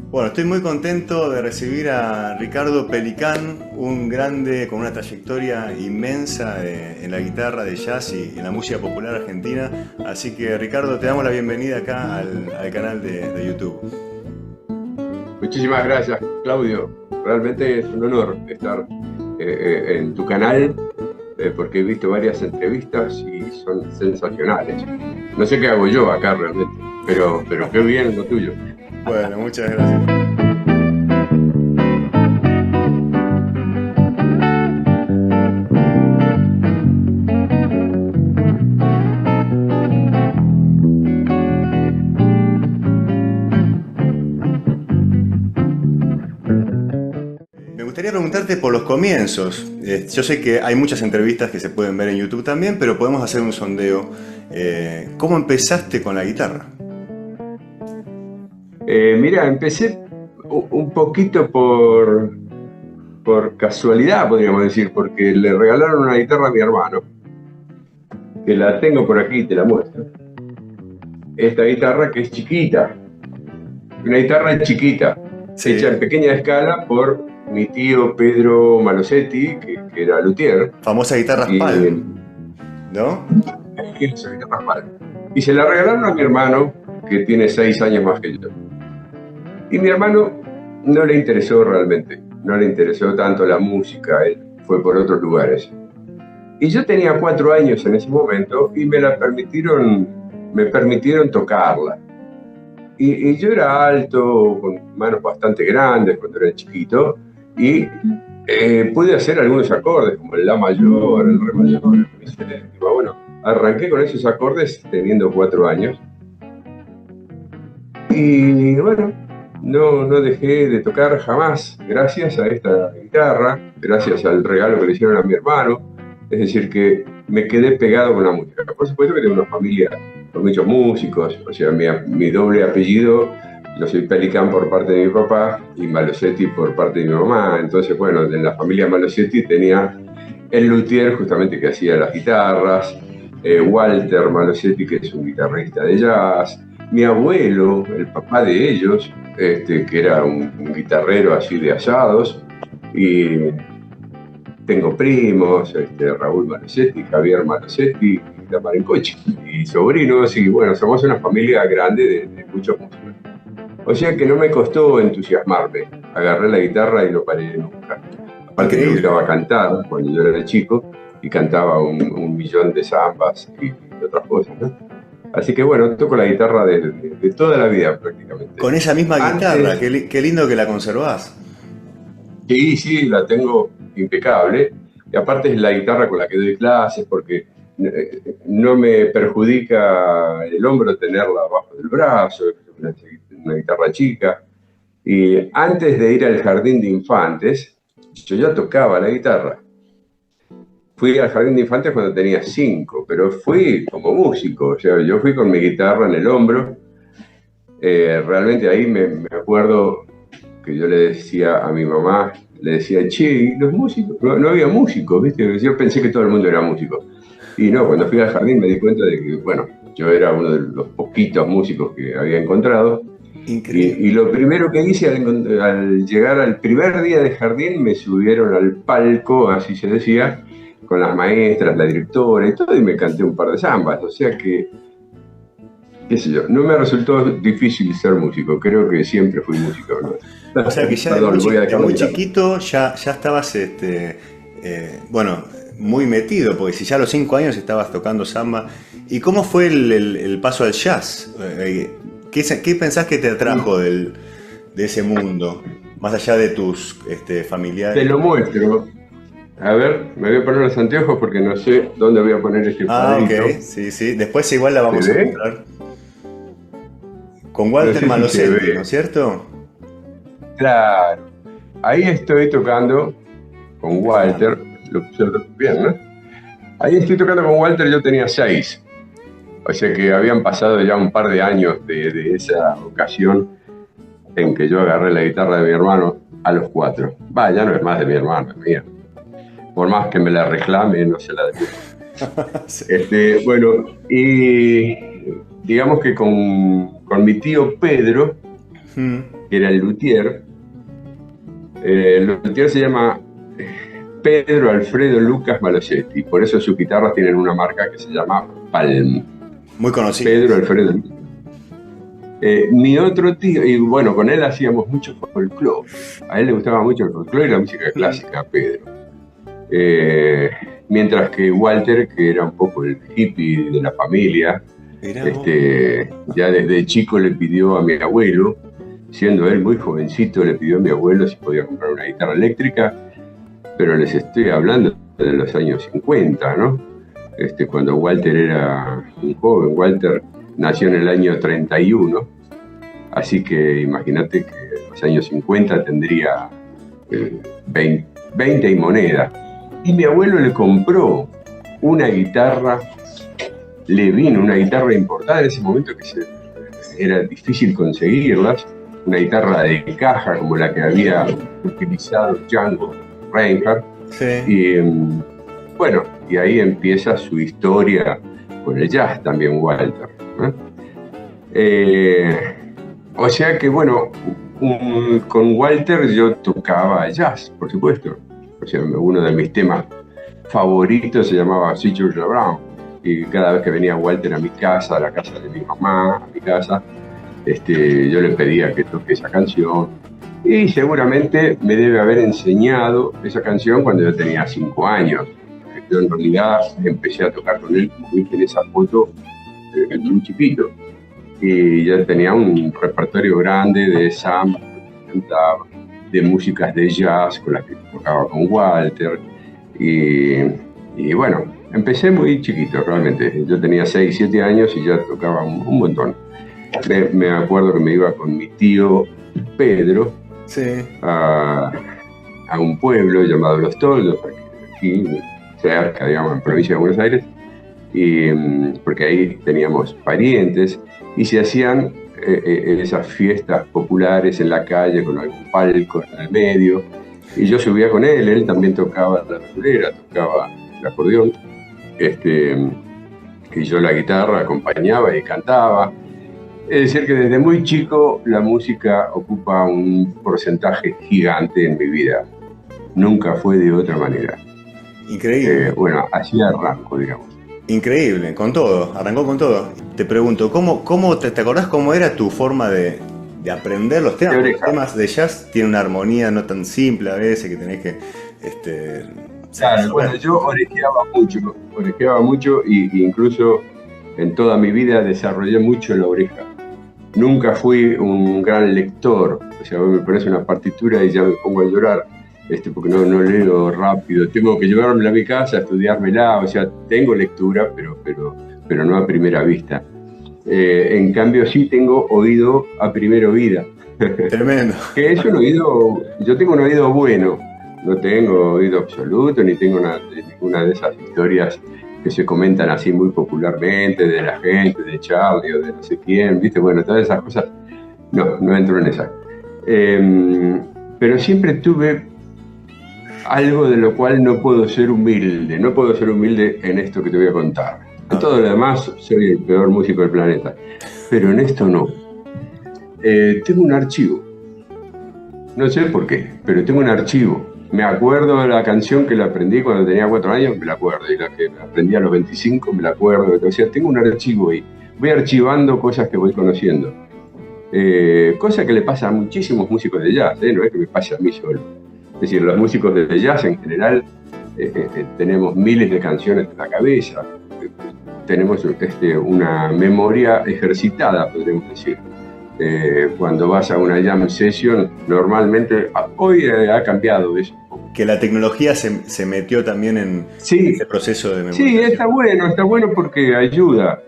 Bueno, estoy muy contento de recibir a Ricardo Pelicán, un grande con una trayectoria inmensa en la guitarra de jazz y en la música popular argentina. Así que Ricardo, te damos la bienvenida acá al canal de YouTube. Muchísimas gracias, Claudio. Realmente es un honor estar en tu canal porque he visto varias entrevistas y son sensacionales. No sé qué hago yo acá realmente, pero qué bien lo tuyo. Bueno, muchas gracias. Me gustaría preguntarte por los comienzos. Yo sé que hay muchas entrevistas que se pueden ver en YouTube también, pero podemos hacer un sondeo. ¿Cómo empezaste con la guitarra? Mira, empecé un poquito por casualidad, podríamos decir, porque le regalaron una guitarra a mi hermano, que la tengo por aquí, te la muestro. Esta guitarra que es chiquita, una guitarra chiquita, hecha en Sí, pequeña escala por mi tío Pedro Malosetti, que era luthier, famosa guitarra y Palm, ¿no? hizo guitarras mal. Y se la regalaron a mi hermano, que tiene 6 años más que yo. Y mi hermano no le interesó realmente, no le interesó tanto la música, él fue por otros lugares. Y yo tenía 4 años en ese momento y me permitieron tocarla. Y yo era alto, con manos bastante grandes cuando era chiquito, y pude hacer algunos acordes, como el La mayor, el Re mayor, el Mi séptima. Bueno, arranqué con esos acordes teniendo 4 años, y bueno, no dejé de tocar jamás, gracias a esta guitarra, gracias al regalo que le hicieron a mi hermano. Es decir, que me quedé pegado con la música. Por supuesto que tengo una familia con muchos músicos, o sea, mi doble apellido, yo soy Pelicán por parte de mi papá y Malosetti por parte de mi mamá. Entonces, bueno, en la familia Malosetti tenía el luthier justamente que hacía las guitarras, Walter Malosetti, que es un guitarrista de jazz, mi abuelo, el papá de ellos, que era un guitarrero así de asados, y tengo primos, Raúl Malosetti, Javier Malosetti, y la Marencochi, y sobrinos, y bueno, somos una familia grande de muchos músicos. O sea que no me costó entusiasmarme, agarré la guitarra y no paré nunca. Aparte me Increíble. gustaba cantar cuando yo era chico, y cantaba un millón de zambas y otras cosas, ¿no? Así que bueno, toco la guitarra de toda la vida prácticamente. Con esa misma guitarra, Antes, qué lindo que la conservás. sí, sí, la tengo impecable. Y aparte es la guitarra con la que doy clases porque no me perjudica el hombro tenerla abajo del brazo, es una guitarra chica. Y antes de ir al jardín de infantes, yo ya tocaba la guitarra. Fui al jardín de infantes cuando tenía 5, pero fui como músico, o sea, yo fui con mi guitarra en el hombro. Realmente ahí me acuerdo que yo le decía a mi mamá, le decía, che, ¿y los músicos? No había músicos, ¿viste? Yo pensé que todo el mundo era músico. Y no, cuando fui al jardín me di cuenta de que, bueno, yo era uno de los poquitos músicos que había encontrado. Y Increíble. lo primero que hice al llegar al primer día de jardín, me subieron al palco, así se decía, con las maestras, la directora y todo, y me canté un par de zambas. O sea que, qué sé yo, no me resultó difícil ser músico, creo que siempre fui músico, ¿no? O sea que ya Perdón, voy a de dejar la muy guitarra. chiquito ya estabas, bueno, muy metido, porque si ya a los 5 años estabas tocando samba. ¿Y cómo fue el paso al jazz? ¿Qué pensás que te atrajo de ese mundo? Más allá de tus Te familiares. lo muestro. A ver, me voy a poner los anteojos porque no sé dónde voy a poner este Ah, ok, cuadrito. sí, sí. Después igual la ¿Se vamos a ve? mostrar. Con No Walter sé si se Malosetti, ¿no es ve. cierto? Claro. Ahí estoy tocando con Walter. Impecable. Lo observo bien, ¿no? Ahí estoy tocando con Walter, yo tenía 6. O sea que habían pasado ya un par de años de esa ocasión en que yo agarré la guitarra de mi hermano a los 4. Va, ya no es más de mi hermano, es mía. Por más que me la reclame, no se la devuelvo. Sí. Bueno, y digamos que con mi tío Pedro que era el luthier. El luthier se llama Pedro Alfredo Lucas Malosetti, por eso sus guitarras tienen una marca que se llama Palm. Muy conocido. Pedro Alfredo Lucas. Mi otro tío, y bueno, con él hacíamos mucho folclore. A él le gustaba mucho el folclore y la música clásica, Pedro. Mientras que Walter, que era un poco el hippie de la familia, ya desde chico le pidió a mi abuelo, siendo él muy jovencito, le pidió a mi abuelo si podía comprar una guitarra eléctrica, pero les estoy hablando de los años 50, ¿no? Cuando Walter era un joven. Walter nació en el año 31, así que imagínate que en los años 50 tendría 20 y moneda. Y mi abuelo le compró una guitarra Levin, una guitarra importada en ese momento que era difícil conseguirlas, una guitarra de caja como la que había utilizado Django Reinhardt. Sí. Y bueno, y ahí empieza su historia con el jazz también, Walter, ¿no? O sea que bueno, con Walter yo tocaba jazz, por supuesto. O sea, uno de mis temas favoritos se llamaba Sweet Georgia Brown, y cada vez que venía Walter a mi casa, a la casa de mi mamá, a mi casa, yo le pedía que toque esa canción, y seguramente me debe haber enseñado esa canción cuando yo tenía 5 años. Yo en realidad empecé a tocar con él, como viste en esa foto, muy chiquito, y ya tenía un repertorio grande de samba, de músicas de jazz con las que tocaba con Walter, y bueno, empecé muy chiquito realmente. Yo tenía 6, 7 años y ya tocaba un montón. Me acuerdo que me iba con mi tío Pedro, sí, a un pueblo llamado Los Toldos, aquí cerca, digamos, en provincia de Buenos Aires, y porque ahí teníamos parientes y se hacían esas fiestas populares en la calle con algún palco en el medio, y yo subía con él también tocaba la regulera, tocaba el acordeón, y yo la guitarra acompañaba y cantaba. Es decir que desde muy chico la música ocupa un porcentaje gigante en mi vida, nunca fue de otra manera. Increíble. Bueno, así arranco, digamos. Increíble, con todo, arrancó con todo. Te pregunto, ¿cómo te acordás cómo era tu forma de aprender los temas? Los temas de jazz tienen una armonía no tan simple a veces, que tenés que... Claro, bueno, yo orejeaba mucho y incluso en toda mi vida desarrollé mucho la oreja. Nunca fui un gran lector, o sea, me pones una partitura y ya me pongo a llorar. Porque no leo rápido, tengo que llevármela a mi casa, estudiármela, o sea, tengo lectura, pero no a primera vista. En cambio sí tengo oído a primera oída. Tremendo. Que es un oído, yo tengo un oído bueno, no tengo oído absoluto, ni tengo ninguna de esas historias que se comentan así muy popularmente, de la gente, de Charlie o de no sé quién, ¿viste? Bueno, todas esas cosas, no entro en esas. Pero siempre tuve algo de lo cual no puedo ser humilde en esto que te voy a contar. En todo lo demás soy el peor músico del planeta, pero en esto no. Tengo un archivo, no sé por qué, pero tengo un archivo. Me acuerdo de la canción que la aprendí cuando tenía 4 años, me la acuerdo, y la que aprendí a los 25, me la acuerdo. O sea, tengo un archivo ahí, voy archivando cosas que voy conociendo. Cosa que le pasa a muchísimos músicos de jazz, no es que me pase a mí solo. Es decir, los músicos de jazz en general tenemos miles de canciones en la cabeza, tenemos una memoria ejercitada, podríamos decir. Cuando vas a una jam session, normalmente, hoy ha cambiado eso. Que la tecnología se metió también en ese proceso de Sí, memorización. está bueno porque ayuda.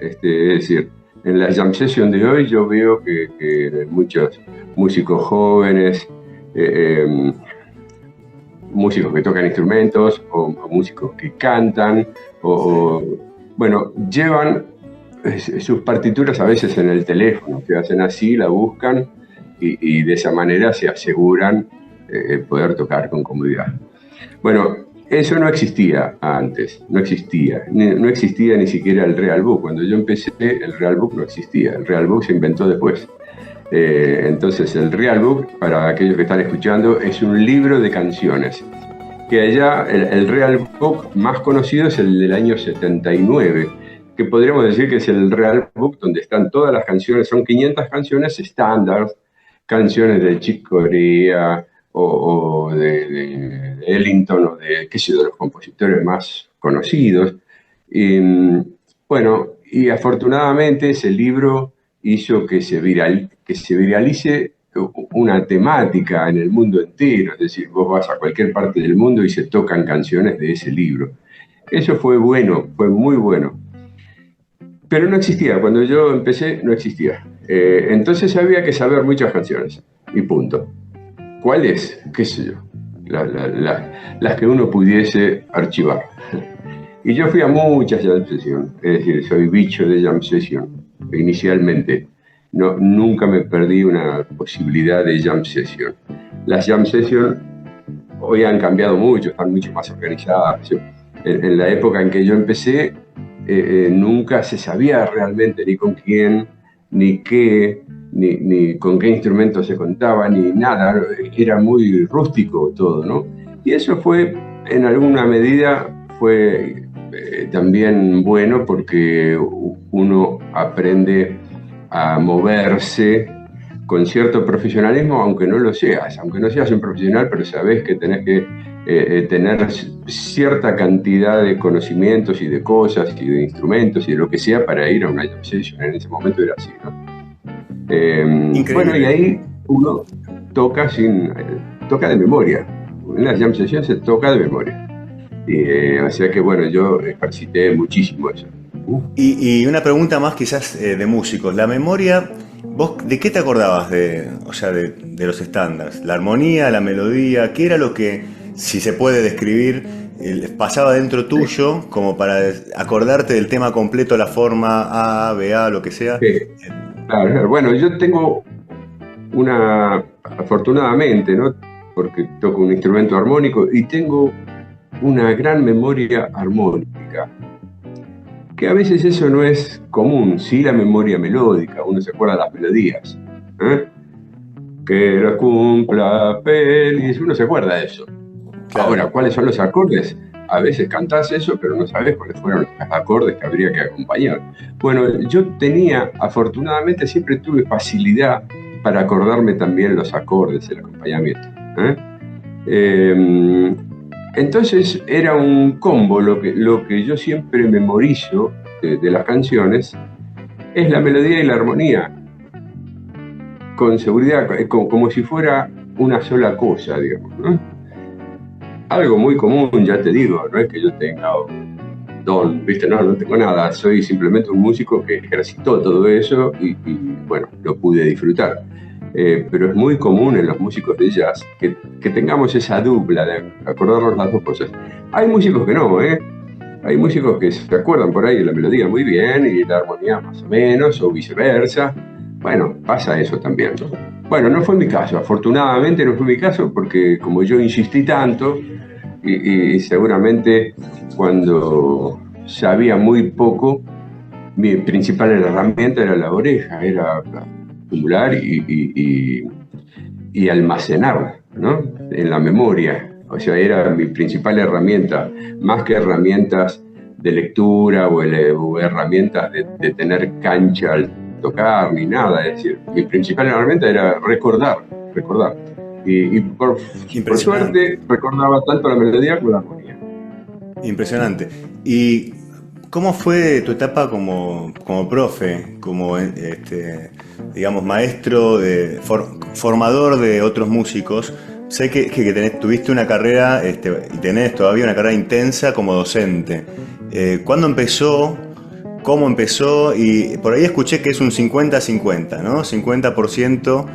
Es decir, en la jam session de hoy yo veo que muchos músicos jóvenes, músicos que tocan instrumentos o músicos que cantan bueno, llevan sus partituras a veces en el teléfono, que hacen así, la buscan y de esa manera se aseguran poder tocar con comodidad. Bueno, eso no existía antes, no existía ni siquiera el Real Book. Cuando yo empecé, el Real Book no existía, el Real Book se inventó después. Entonces el Real Book, para aquellos que están escuchando, es un libro de canciones. Que allá el Real Book más conocido es el del año 79, que podríamos decir que es el Real Book donde están todas las canciones, son 500 canciones estándar, canciones de Chick Corea o de Ellington o de, qué sé yo, de los compositores más conocidos. Y, bueno, y afortunadamente ese libro hizo que se viralice una temática en el mundo entero, es decir, vos vas a cualquier parte del mundo y se tocan canciones de ese libro. Eso fue bueno, fue muy bueno. Pero no existía, cuando yo empecé no existía. Entonces había que saber muchas canciones, y punto. ¿Cuáles? ¿Qué sé yo? Las que uno pudiese archivar. Y yo fui a muchas jam sessions, es decir, soy bicho de jam session, inicialmente. No, nunca me perdí una posibilidad de jam session. Las jam sessions hoy han cambiado mucho, están mucho más organizadas. En la época en que yo empecé, nunca se sabía realmente ni con quién, ni qué, ni con qué instrumentos se contaba, ni nada. Era muy rústico todo, ¿no? Y eso fue, en alguna medida, fue también bueno porque uno aprende a moverse con cierto profesionalismo, aunque no lo seas, aunque no seas un profesional, pero sabes que tenés que tener cierta cantidad de conocimientos y de cosas y de instrumentos y de lo que sea para ir a una jam session. En ese momento era así, ¿no? Bueno, y ahí uno toca toca de memoria. En las jam sessions se toca de memoria. O sea que bueno, yo ejercité muchísimo eso. Y una pregunta más quizás de músicos. La memoria, ¿vos de qué te acordabas o sea, de los estándares? ¿La armonía, la melodía? ¿Qué era lo que, si se puede describir, pasaba dentro tuyo como para acordarte del tema completo, la forma A, B, A, lo que sea? Sí. Claro, bueno, yo tengo afortunadamente, ¿no? Porque toco un instrumento armónico y tengo una gran memoria armónica, que a veces eso no es común, sí la memoria melódica, uno se acuerda de las melodías, que los cumpla feliz, uno se acuerda de eso. Claro. Ahora, ¿cuáles son los acordes? A veces cantás eso, pero no sabes cuáles fueron los acordes que habría que acompañar. Bueno, yo afortunadamente siempre tuve facilidad para acordarme también los acordes, el acompañamiento. Entonces era un combo, lo que yo siempre memorizo de las canciones es la melodía y la armonía, con seguridad, como si fuera una sola cosa, digamos, ¿no? Algo muy común, ya te digo, no es que yo tenga un don, ¿viste? No tengo nada, soy simplemente un músico que ejercitó todo eso y bueno, lo pude disfrutar. Pero es muy común en los músicos de jazz que tengamos esa dupla de acordarnos las dos cosas. Hay músicos que no, hay músicos que se acuerdan por ahí de la melodía muy bien y la armonía más o menos, o viceversa. Bueno, pasa eso también, ¿no? Bueno, no fue mi caso, afortunadamente no fue mi caso, porque como yo insistí tanto y seguramente cuando sabía muy poco, mi principal herramienta era la oreja, era acumular y almacenar, ¿no? En la memoria. O sea, era mi principal herramienta, más que herramientas de lectura o herramientas de tener cancha al tocar ni nada. Es decir, mi principal herramienta era recordar. Y por suerte recordaba tanto la melodía como la armonía. Impresionante. ¿Y cómo fue tu etapa como profe, como digamos maestro, formador de otros músicos? Sé que tuviste una carrera y tenés todavía una carrera intensa como docente. ¿Cuándo empezó? ¿Cómo empezó? Y por ahí escuché que es un 50-50, ¿no? 50%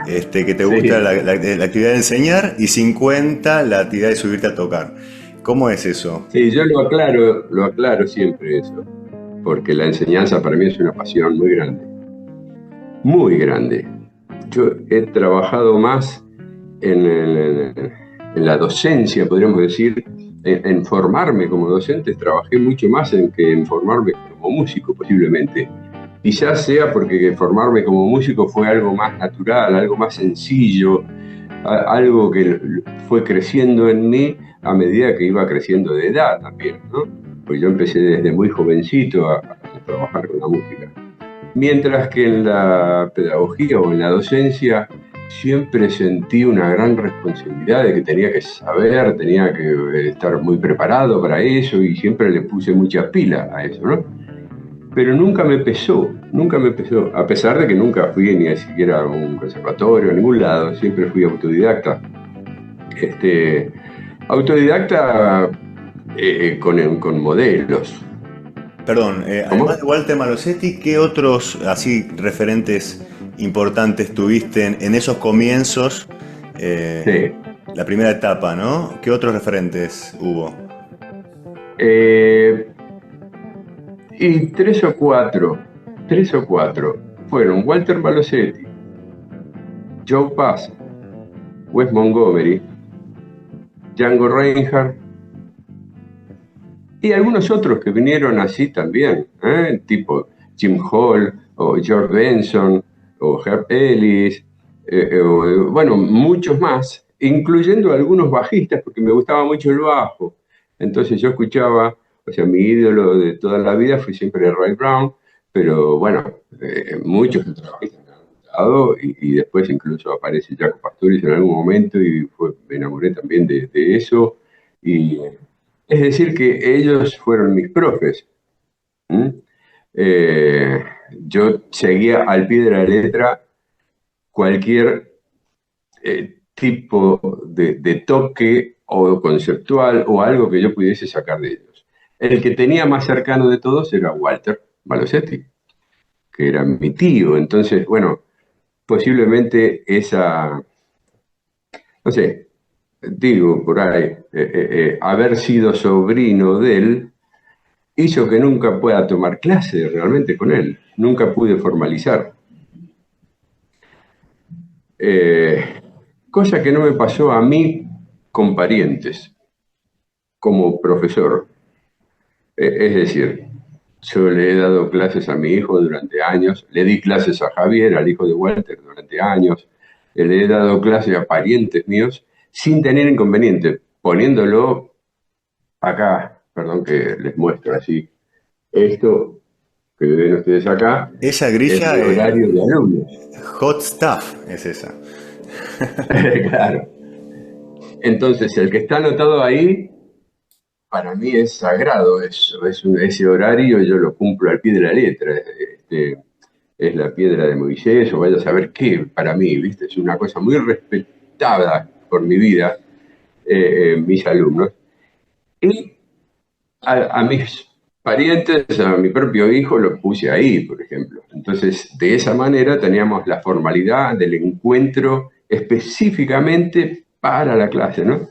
que te gusta la actividad de enseñar y 50% la actividad de subirte a tocar. ¿Cómo es eso? Sí, yo lo aclaro siempre eso, porque la enseñanza para mí es una pasión muy grande. Muy grande. Yo he trabajado más en la docencia, podríamos decir, en formarme como docente, trabajé mucho más que en formarme como músico, posiblemente. Quizás sea porque formarme como músico fue algo más natural, algo más sencillo, algo que fue creciendo en mí a medida que iba creciendo de edad también, ¿no? Pues yo empecé desde muy jovencito a trabajar con la música. Mientras que en la pedagogía o en la docencia siempre sentí una gran responsabilidad de que tenía que saber, tenía que estar muy preparado para eso y siempre le puse mucha pila a eso, ¿no? Pero nunca me pesó, a pesar de que nunca fui ni siquiera a un conservatorio, a ningún lado, siempre fui autodidacta. Este, autodidacta con modelos. Perdón, además ¿Cómo? de Walter Malosetti, ¿qué otros así referentes importantes tuviste en esos comienzos? eh, Sí. la primera etapa, ¿no? ¿Qué otros referentes hubo? Eh, y tres o cuatro fueron Walter Malosetti, Joe Pass, Wes Montgomery, Django Reinhardt y algunos otros que vinieron así también, tipo Jim Hall o George Benson o Herb Ellis, bueno, muchos más, incluyendo algunos bajistas porque me gustaba mucho el bajo. Entonces yo escuchaba, o sea, mi ídolo de toda la vida fue siempre Ray Brown, pero bueno, muchos otros bajistas me han gustado y después incluso aparece Jaco Pastorius en algún momento y me enamoré también de eso. Y es decir, que ellos fueron mis profes. ¿Mm? Eh, yo seguía al pie de la letra cualquier tipo de toque o conceptual o algo que yo pudiese sacar de ellos. El que tenía más cercano de todos era Walter Malosetti, que era mi tío. Entonces, bueno, posiblemente esa, no sé, digo por ahí, haber sido sobrino de él hizo que nunca pueda tomar clase realmente con él. Nunca pude formalizar. Eh, Cosa que no me pasó a mí con parientes, como profesor. Es decir, yo le he dado clases a mi hijo durante años, le di clases a Javier, al hijo de Walter, durante años, le he dado clases a parientes míos sin tener inconveniente, poniéndolo acá, perdón que les muestro así, esto que ven ustedes acá Esa es grilla, mi horario de alumnos. hot stuff es esa. Claro. Entonces, el que está anotado ahí, para mí es sagrado eso, ese horario yo lo cumplo al pie de la letra. Es la piedra de Moisés, o vaya a saber qué, para mí, ¿viste? Es una cosa muy respetada por mi vida, mis alumnos. Y a mis parientes, a mi propio hijo, lo puse ahí, por ejemplo. Entonces, de esa manera teníamos la formalidad del encuentro específicamente para la clase, ¿no?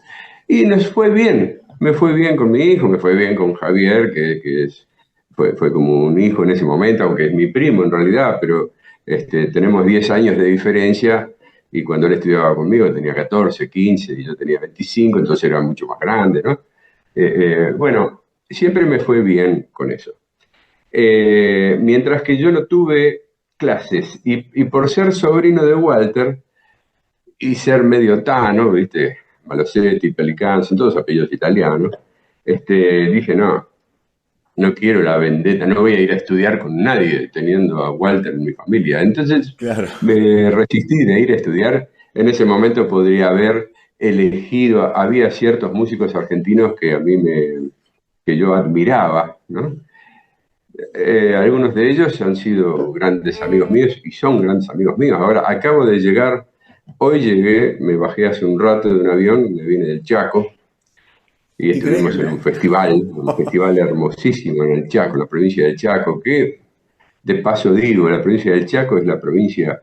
Y nos fue bien, me fue bien con mi hijo, me fue bien con Javier, fue como un hijo en ese momento, aunque es mi primo en realidad, pero tenemos 10 años de diferencia y cuando él estudiaba conmigo tenía 14, 15 y yo tenía 25, entonces era mucho más grande, ¿no? Bueno, siempre me fue bien con eso. Mientras que yo no tuve clases y por ser sobrino de Walter y ser medio tano, ¿viste? Malosetti, Pelicán, son todos apellidos italianos, dije, no, no quiero la vendetta, no voy a ir a estudiar con nadie teniendo a Walter en mi familia. Entonces Claro. me resistí de ir a estudiar. En ese momento podría haber elegido, había ciertos músicos argentinos que yo admiraba, ¿no? Algunos de ellos han sido grandes amigos míos y son grandes amigos míos. Ahora acabo de llegar, hoy llegué, me bajé hace un rato de un avión, me vine del Chaco y estuvimos en Increíble. un festival hermosísimo en el Chaco, en la provincia del Chaco, que de paso digo, la provincia del Chaco es la provincia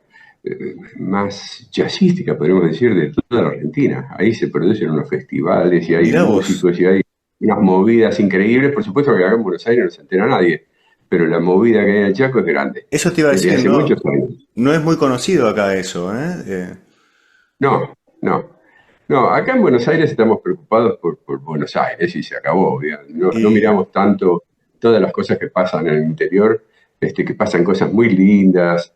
más jazzística, podríamos decir, de toda la Argentina. Ahí se producen unos festivales y hay Mirá vos, músicos y hay unas movidas increíbles. Por supuesto que acá en Buenos Aires no se entera nadie, pero la movida que hay en el Chaco es grande, eso te iba a desde decir, hace no, muchos años. no es muy conocido acá eso, ¿eh? No, no. No, acá en Buenos Aires estamos preocupados por Buenos Aires y se acabó. ¿Ya? No, no Y miramos tanto todas las cosas que pasan en el interior. que pasan cosas muy lindas,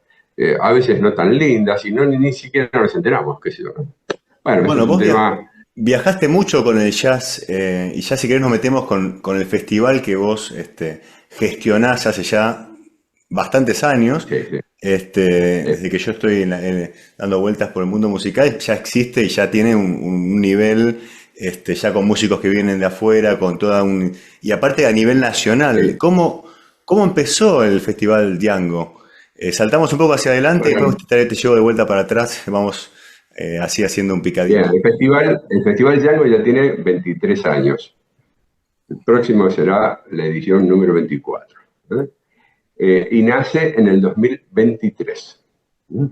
a veces no tan lindas, y ni siquiera nos enteramos, qué sé yo, ¿no? Bueno, eso Bueno, es un vos tema. viajaste mucho con el jazz y ya si querés nos metemos con el festival que vos gestionás hace ya bastantes años. Sí, sí, Desde que yo estoy dando vueltas por el mundo musical, ya existe y ya tiene un nivel, ya con músicos que vienen de afuera, con toda un... Y aparte a nivel nacional, sí. ¿cómo empezó el Festival Diango? Saltamos un poco hacia adelante y Bueno, después te llevo de vuelta para atrás, vamos así haciendo un bien, picadito. el Festival Django ya tiene 23 años. El próximo será la edición número 24. ¿Eh? Y nace en el 2023. ¿Mm?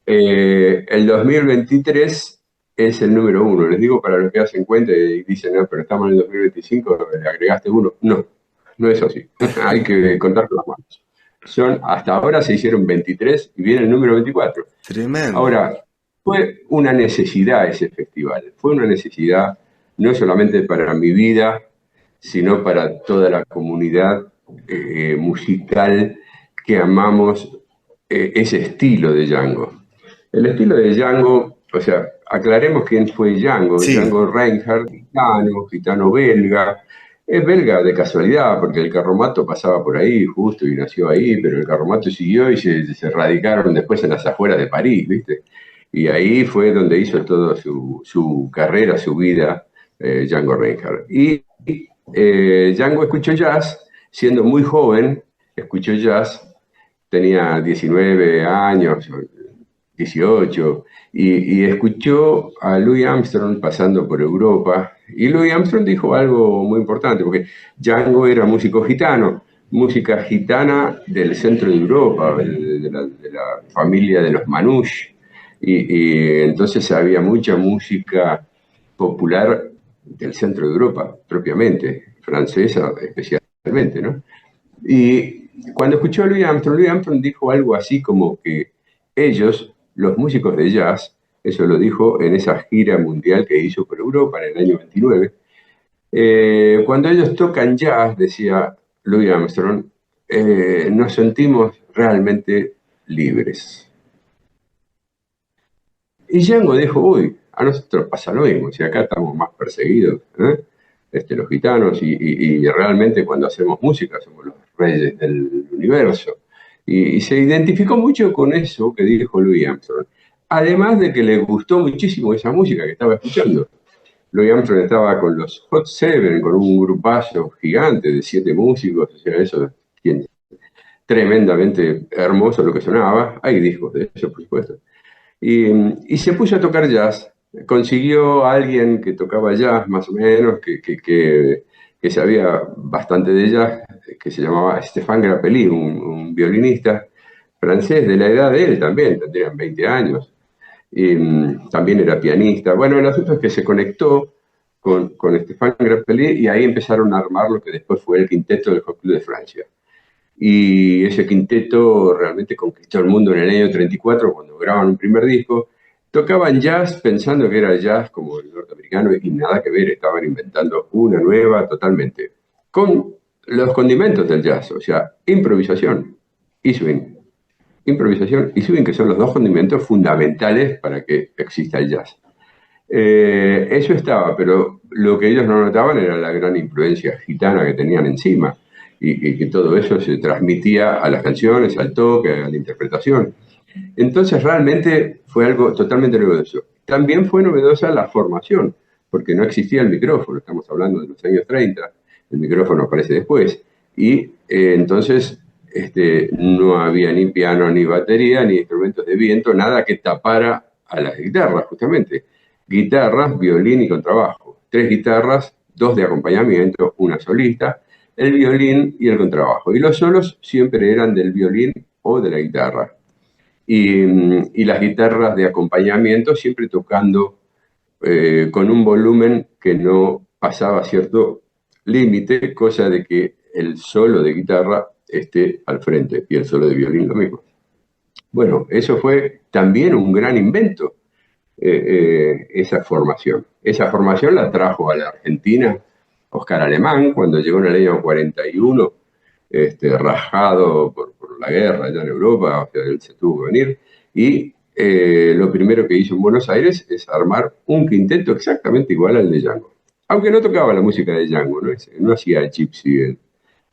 El 2023 es el número uno. Les digo para los que hacen cuenta y dicen, no, pero estamos en el 2025, le agregaste uno. No, no es así. Hay que contar con las manos. Hasta ahora se hicieron 23 y viene el número 24. Tremendo. Ahora, fue una necesidad ese festival. Fue una necesidad no solamente para mi vida, sino para toda la comunidad musical que amamos ese estilo de Django. El estilo de Django, o sea, aclaremos quién fue Django. Sí, Django Reinhardt, gitano belga. Es belga de casualidad, porque el carromato pasaba por ahí justo y nació ahí, pero el carromato siguió y se radicaron después en las afueras de París, ¿viste? Y ahí fue donde hizo toda su carrera, su vida, Django Reinhardt. Y Django escuchó jazz, siendo muy joven, escuchó jazz, tenía 19 años, 18, y escuchó a Louis Armstrong pasando por Europa, y Louis Armstrong dijo algo muy importante, porque Django era músico gitano, música gitana del centro de Europa, de la familia de los Manouche, y entonces había mucha música popular del centro de Europa, propiamente, francesa especialmente, ¿no? Y cuando escuchó a Louis Armstrong dijo algo así como que ellos, los músicos de jazz, eso lo dijo en esa gira mundial que hizo por Europa en el año 29, cuando ellos tocan jazz, decía Louis Armstrong, nos sentimos realmente libres. Y Django dijo, uy, a nosotros pasa lo mismo, si acá estamos más perseguidos, ¿eh? Los gitanos, y realmente cuando hacemos música somos los reyes del universo. Y se identificó mucho con eso que dijo Louis Armstrong. Además de que le gustó muchísimo esa música que estaba escuchando. Louis Armstrong estaba con los Hot Seven, con un grupazo gigante de 7 músicos, o sea, eso, tremendamente hermoso lo que sonaba. Hay discos de eso, por supuesto. Y se puso a tocar jazz. Consiguió a alguien que tocaba jazz, más o menos, que sabía bastante de jazz, que se llamaba Stéphane Grappelli, un violinista francés de la edad de él también, tendrían 20 años. Y también era pianista. Bueno, el asunto es que se conectó con Stéphane Grappelli y ahí empezaron a armar lo que después fue el quinteto del Hot Club de Francia. Y ese quinteto realmente conquistó el mundo en el año 34 cuando graban un primer disco. Tocaban jazz pensando que era jazz como el norteamericano y nada que ver, estaban inventando una nueva totalmente, con los condimentos del jazz, o sea, improvisación y swing. Improvisación y swing, que son los dos condimentos fundamentales para que exista el jazz. Eso estaba, pero lo que ellos no notaban era la gran influencia gitana que tenían encima y que todo eso se transmitía a las canciones, al toque, a la interpretación. Entonces realmente fue algo totalmente novedoso. También fue novedosa la formación, porque no existía el micrófono, estamos hablando de los años 30, el micrófono aparece después, y entonces no había ni piano, ni batería, ni instrumentos de viento, nada que tapara a las guitarras, justamente. Guitarras, violín y contrabajo. 3 guitarras, 2 de acompañamiento, una solista, el violín y el contrabajo. Y los solos siempre eran del violín o de la guitarra. Y las guitarras de acompañamiento siempre tocando con un volumen que no pasaba cierto límite, cosa de que el solo de guitarra esté al frente y el solo de violín lo mismo. Bueno, eso fue también un gran invento, esa formación. Esa formación la trajo a la Argentina Oscar Alemán cuando llegó en el año 41. rajado por la guerra allá en Europa, o sea, él se tuvo que venir, y lo primero que hizo en Buenos Aires es armar un quinteto exactamente igual al de Django. Aunque no tocaba la música de Django, no hacía gypsy,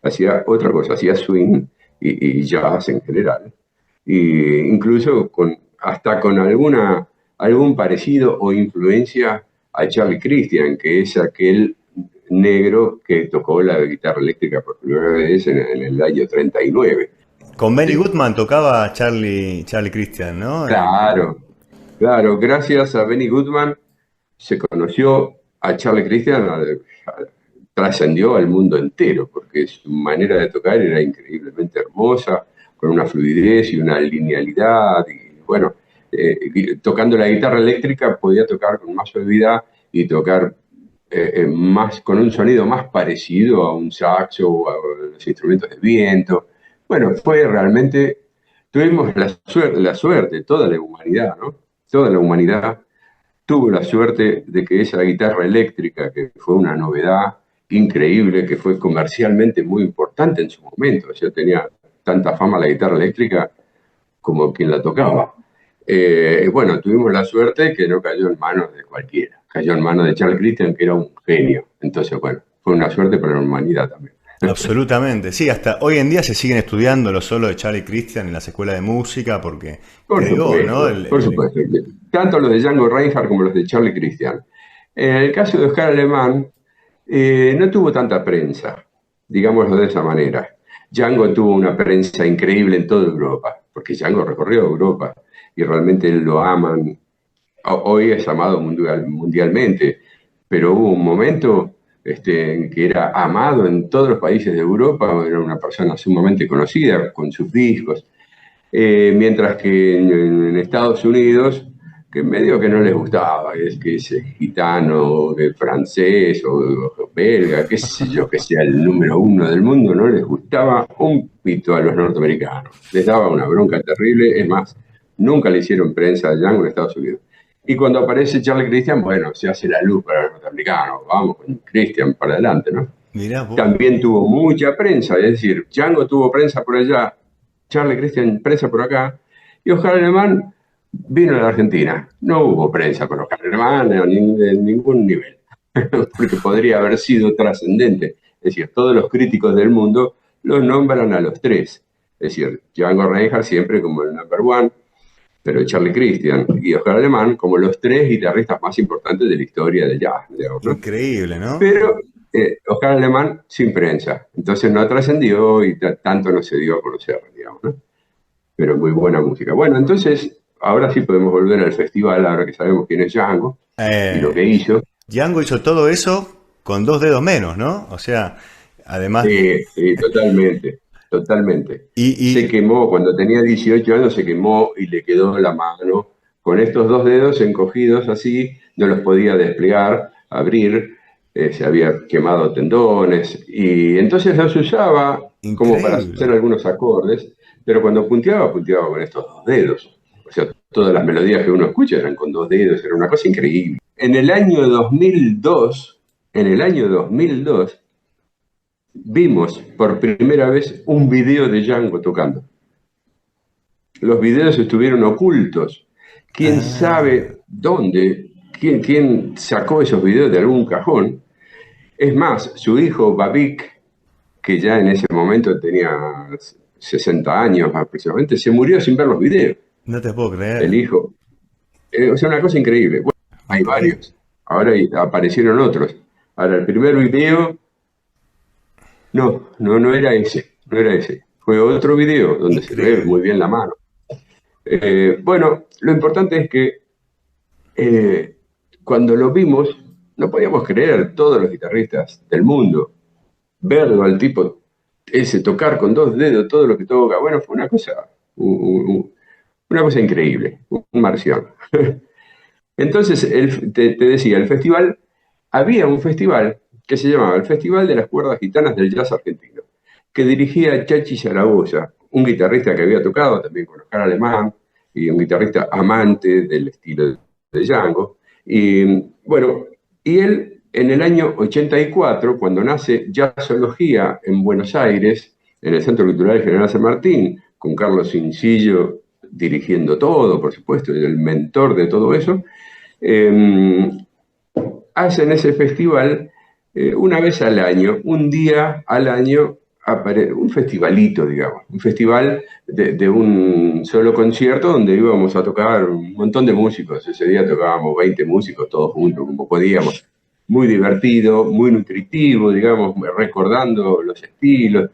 hacía otra cosa, hacía swing y jazz en general. Y incluso hasta con algún parecido o influencia a Charlie Christian, que es aquel negro que tocó la guitarra eléctrica por primera vez en el año 39. Con Benny Sí, Goodman tocaba Charlie Christian, ¿no? claro, claro, gracias a Benny Goodman se conoció a Charlie Christian, trascendió al mundo entero, porque su manera de tocar era increíblemente hermosa, con una fluidez y una linealidad, y bueno, tocando la guitarra eléctrica podía tocar con más suavidad y tocar más, con un sonido más parecido a un saxo o a los instrumentos de viento. Bueno, fue realmente, tuvimos la suerte, toda la humanidad, ¿no? Toda la humanidad tuvo la suerte de que esa guitarra eléctrica, que fue una novedad increíble, que fue comercialmente muy importante en su momento, o sea, tenía tanta fama la guitarra eléctrica como quien la tocaba. Bueno, tuvimos la suerte que no cayó en manos de cualquiera, cayó en manos de Charles Christian, que era un genio. Entonces, bueno, fue una suerte para la humanidad también. Absolutamente, sí, hasta hoy en día se siguen estudiando los solos de Charlie Christian en las escuelas de música porque Por creó, ¿no? supuesto, por supuesto. Tanto los de Django Reinhardt como los de Charlie Christian. En el caso de Oscar Alemán, no tuvo tanta prensa, digámoslo de esa manera. Django tuvo una prensa increíble en toda Europa, porque Django recorrió Europa y realmente lo aman. Hoy es amado mundialmente, pero hubo un momento en que era amado en todos los países de Europa, era una persona sumamente conocida con sus discos. Mientras que en Estados Unidos, que medio que no les gustaba, es que ese gitano, francés o belga, qué sé yo, que sea el número uno del mundo, no les gustaba un pito a los norteamericanos. Les daba una bronca terrible, es más, nunca le hicieron prensa a Django en Estados Unidos. Y cuando aparece Charlie Christian, bueno, se hace la luz para los norteamericanos, vamos con Christian para adelante, ¿no? mirá vos. También tuvo mucha prensa, es decir, Django tuvo prensa por allá, Charlie Christian prensa por acá, y Oscar Alemán vino a la Argentina. No hubo prensa con Oscar Alemán en ningún nivel, porque podría haber sido trascendente. Es decir, todos los críticos del mundo los nombran a los tres. Es decir, Django Reinhardt siempre como el number one, pero Charlie Christian y Oscar Alemán como los tres guitarristas más importantes de la historia del jazz, digamos, ¿no? Increíble, ¿no? Pero Oscar Alemán sin prensa, entonces no trascendió y tanto no se dio a conocer, digamos, ¿no? Pero muy buena música. Bueno, entonces, ahora sí podemos volver al festival, ahora que sabemos quién es Django y lo que hizo. Django hizo todo eso con dos dedos menos, ¿no? O sea, además... Sí, sí, totalmente, totalmente. Se Y quemó, cuando tenía 18 años se quemó y le quedó la mano con estos dos dedos encogidos así, no los podía desplegar, abrir, se había quemado tendones y entonces los usaba como para hacer increíble. algunos acordes, pero cuando punteaba, punteaba con estos dos dedos. O sea, todas las melodías que uno escucha eran con dos dedos, era una cosa increíble. En el año 2002 vimos por primera vez un video de Django tocando. Los videos estuvieron ocultos. ¿Quién Ah, sabe dónde? ¿Quién sacó esos videos de algún cajón? Es más, su hijo Babik, que ya en ese momento tenía 60 años aproximadamente, se murió sin ver los videos. no te puedo El creer. hijo. O sea, una cosa increíble. Bueno, hay Increíble. varios. Ahora aparecieron otros. Ahora, el primer video, no era ese. No era ese. Fue otro video donde se ve muy Increíble. bien la mano. Bueno, lo importante es que cuando lo vimos, no podíamos creer, todos los guitarristas del mundo, verlo al tipo ese tocar con dos dedos todo lo que toca. Bueno, fue una cosa increíble, un marciano. Entonces, te decía, había un festival que se llamaba el Festival de las Cuerdas Gitanas del Jazz Argentino, que dirigía Chachi Zaragoza, un guitarrista que había tocado también con Oscar Alemán y un guitarrista amante del estilo de Django. Y bueno, y él en el año 84, cuando nace Jazzología en Buenos Aires, en el Centro Cultural General San Martín, con Carlos Cincillo dirigiendo todo, por supuesto, el mentor de todo eso. eh, Hacen ese festival una vez al año, un día al año, un festivalito, digamos, un festival de un solo concierto donde íbamos a tocar un montón de músicos. Ese día tocábamos 20 músicos, todos juntos, como podíamos. Muy divertido, muy nutritivo, digamos, recordando los estilos.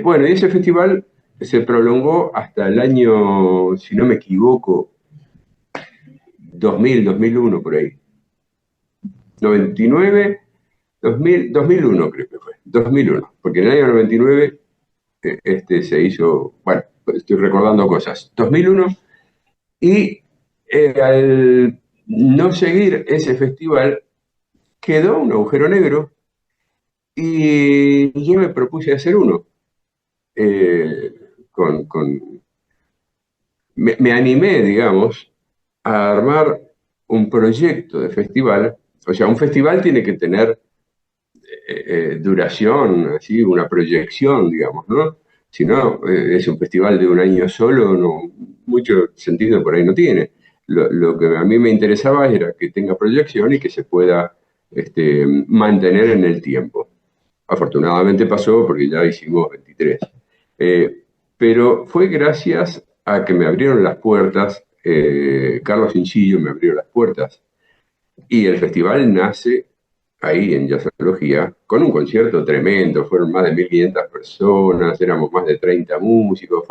Bueno, y ese festival se prolongó hasta el año, si no me equivoco, 2000, 2001, por ahí. 99, 2000, 2001 creo que fue, 2001, porque en el año 99 se hizo, bueno, estoy recordando cosas, 2001, y al no seguir ese festival quedó un agujero negro y yo me propuse hacer uno. eh, me animé, digamos, a armar un proyecto de festival. O sea, un festival tiene que tener duración, así, una proyección, digamos, ¿no? Si no, es un festival de un año solo, no, mucho sentido por ahí no tiene. Lo que a mí me interesaba era que tenga proyección y que se pueda mantener en el tiempo. Afortunadamente pasó porque ya hicimos 23. Pero fue gracias a que me abrieron las puertas, Carlos Cincillo me abrió las puertas, y el festival nace ahí en Jazzología, con un concierto tremendo, fueron más de 1500 personas, éramos más de 30 músicos,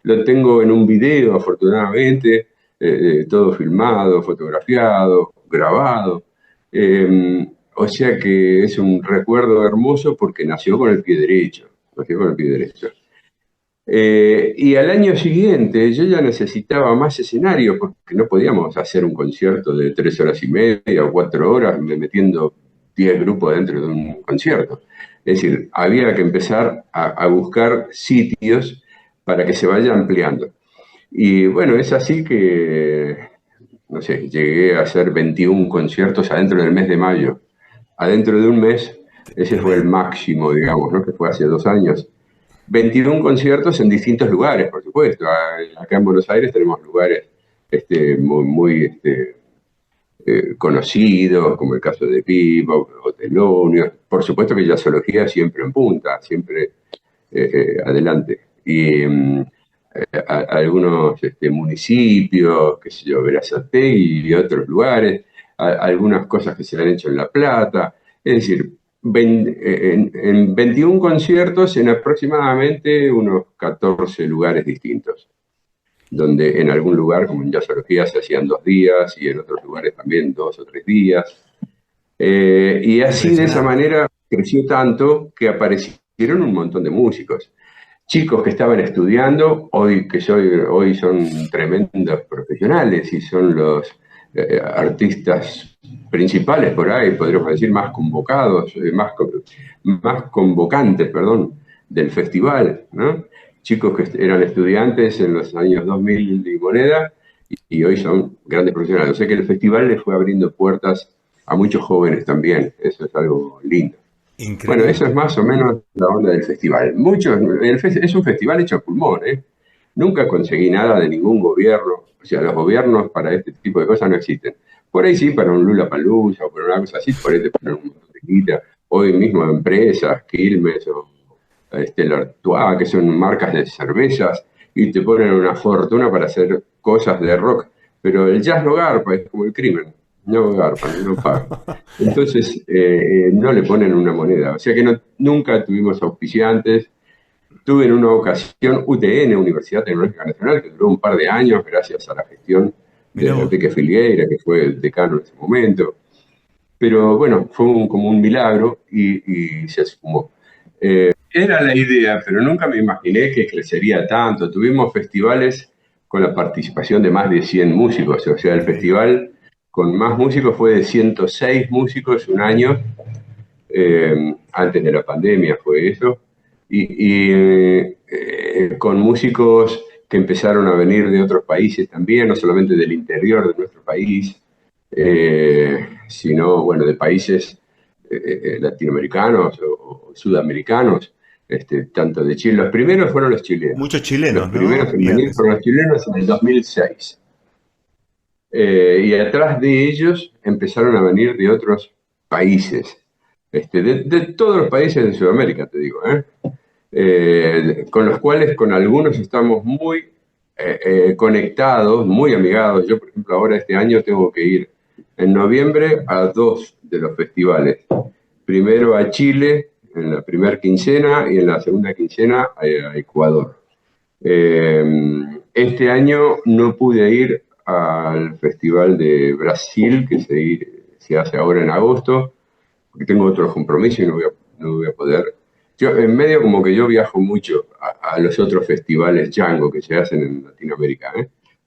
lo tengo en un video afortunadamente, todo filmado, fotografiado, grabado, o sea que es un recuerdo hermoso porque nació con el pie derecho, nació con el pie derecho. Y al año siguiente yo ya necesitaba más escenario porque no podíamos hacer un concierto de 3 horas y media o 4 horas metiendo 10 grupos dentro de un concierto. Es decir, había que empezar a buscar sitios para que se vaya ampliando. Y bueno, es así que, no sé, llegué a hacer 21 conciertos adentro del mes de mayo. Adentro de un mes, ese fue el Tremendo. máximo, digamos, ¿no? Que fue hace 2 años. 21 conciertos en distintos lugares, por supuesto. Acá en Buenos Aires tenemos lugares muy conocidos, como el caso de Vivo, Hotelonio. Por supuesto que Jazzología siempre en punta, siempre adelante. Y algunos municipios, qué sé yo, Berazategui y otros lugares, algunas cosas que se han hecho en La Plata. Es decir, en 21 conciertos en aproximadamente unos 14 lugares distintos, donde en algún lugar, como en Jazzología, se hacían 2 días y en otros lugares también 2 o 3 días. Y así, de esa Impresionante. manera, creció tanto que aparecieron un montón de músicos. Chicos que estaban estudiando, hoy son tremendos profesionales y son los artistas principales por ahí, podríamos decir, más convocados, más convocantes, perdón, del festival, ¿no? Chicos que eran estudiantes en los años 2000 y moneda y hoy son grandes profesionales. O sea que el festival les fue abriendo puertas a muchos jóvenes también. Eso es algo lindo. Bueno, eso es Increíble. más o menos la onda del festival. Es un festival hecho a pulmón, ¿eh? Nunca conseguí nada de ningún gobierno. O sea, los gobiernos para este tipo de cosas no existen. Por ahí sí, para un Lollapalooza o para una cosa así, por ahí te ponen un montón de guita. Hoy mismo empresas, Quilmes o L'Artois, que son marcas de cervezas, y te ponen una fortuna para hacer cosas de rock. Pero el jazz no garpa, es como el crimen. No garpan, no pagan. Entonces, no le ponen una moneda. O sea que nunca tuvimos auspiciantes. Tuve en una ocasión UTN, Universidad Tecnológica Nacional, que duró un par de años gracias a la gestión Mirá de vos. Enrique Filgueira, que fue el decano en ese momento. Pero bueno, fue como un milagro y se sumó. Era la idea, pero nunca me imaginé que crecería tanto. Tuvimos festivales con la participación de más de 100 músicos, o sea, el Increíble. festival con más músicos fue de 106 músicos un año, antes de la pandemia fue eso, y con músicos que empezaron a venir de otros países también, no solamente del interior de nuestro país, sino, bueno, de países latinoamericanos o sudamericanos. tanto de Chile. Los primeros fueron los chilenos. Muchos Los chilenos, ¿no? primeros en venir fueron los chilenos en el 2006. Y atrás de ellos empezaron a venir de otros países, de todos los países de Sudamérica, te digo, con los cuales, con algunos estamos muy conectados, muy amigados. Yo, por ejemplo, ahora este año tengo que ir en noviembre a 2 de los festivales. Primero a Chile, en la primera quincena, y en la segunda quincena a Ecuador. Este año no pude ir al Festival de Brasil, que se hace ahora en agosto, porque tengo otros compromisos y no voy a poder. Yo, en medio, como que yo viajo mucho a los otros festivales Django que se hacen en Latinoamérica,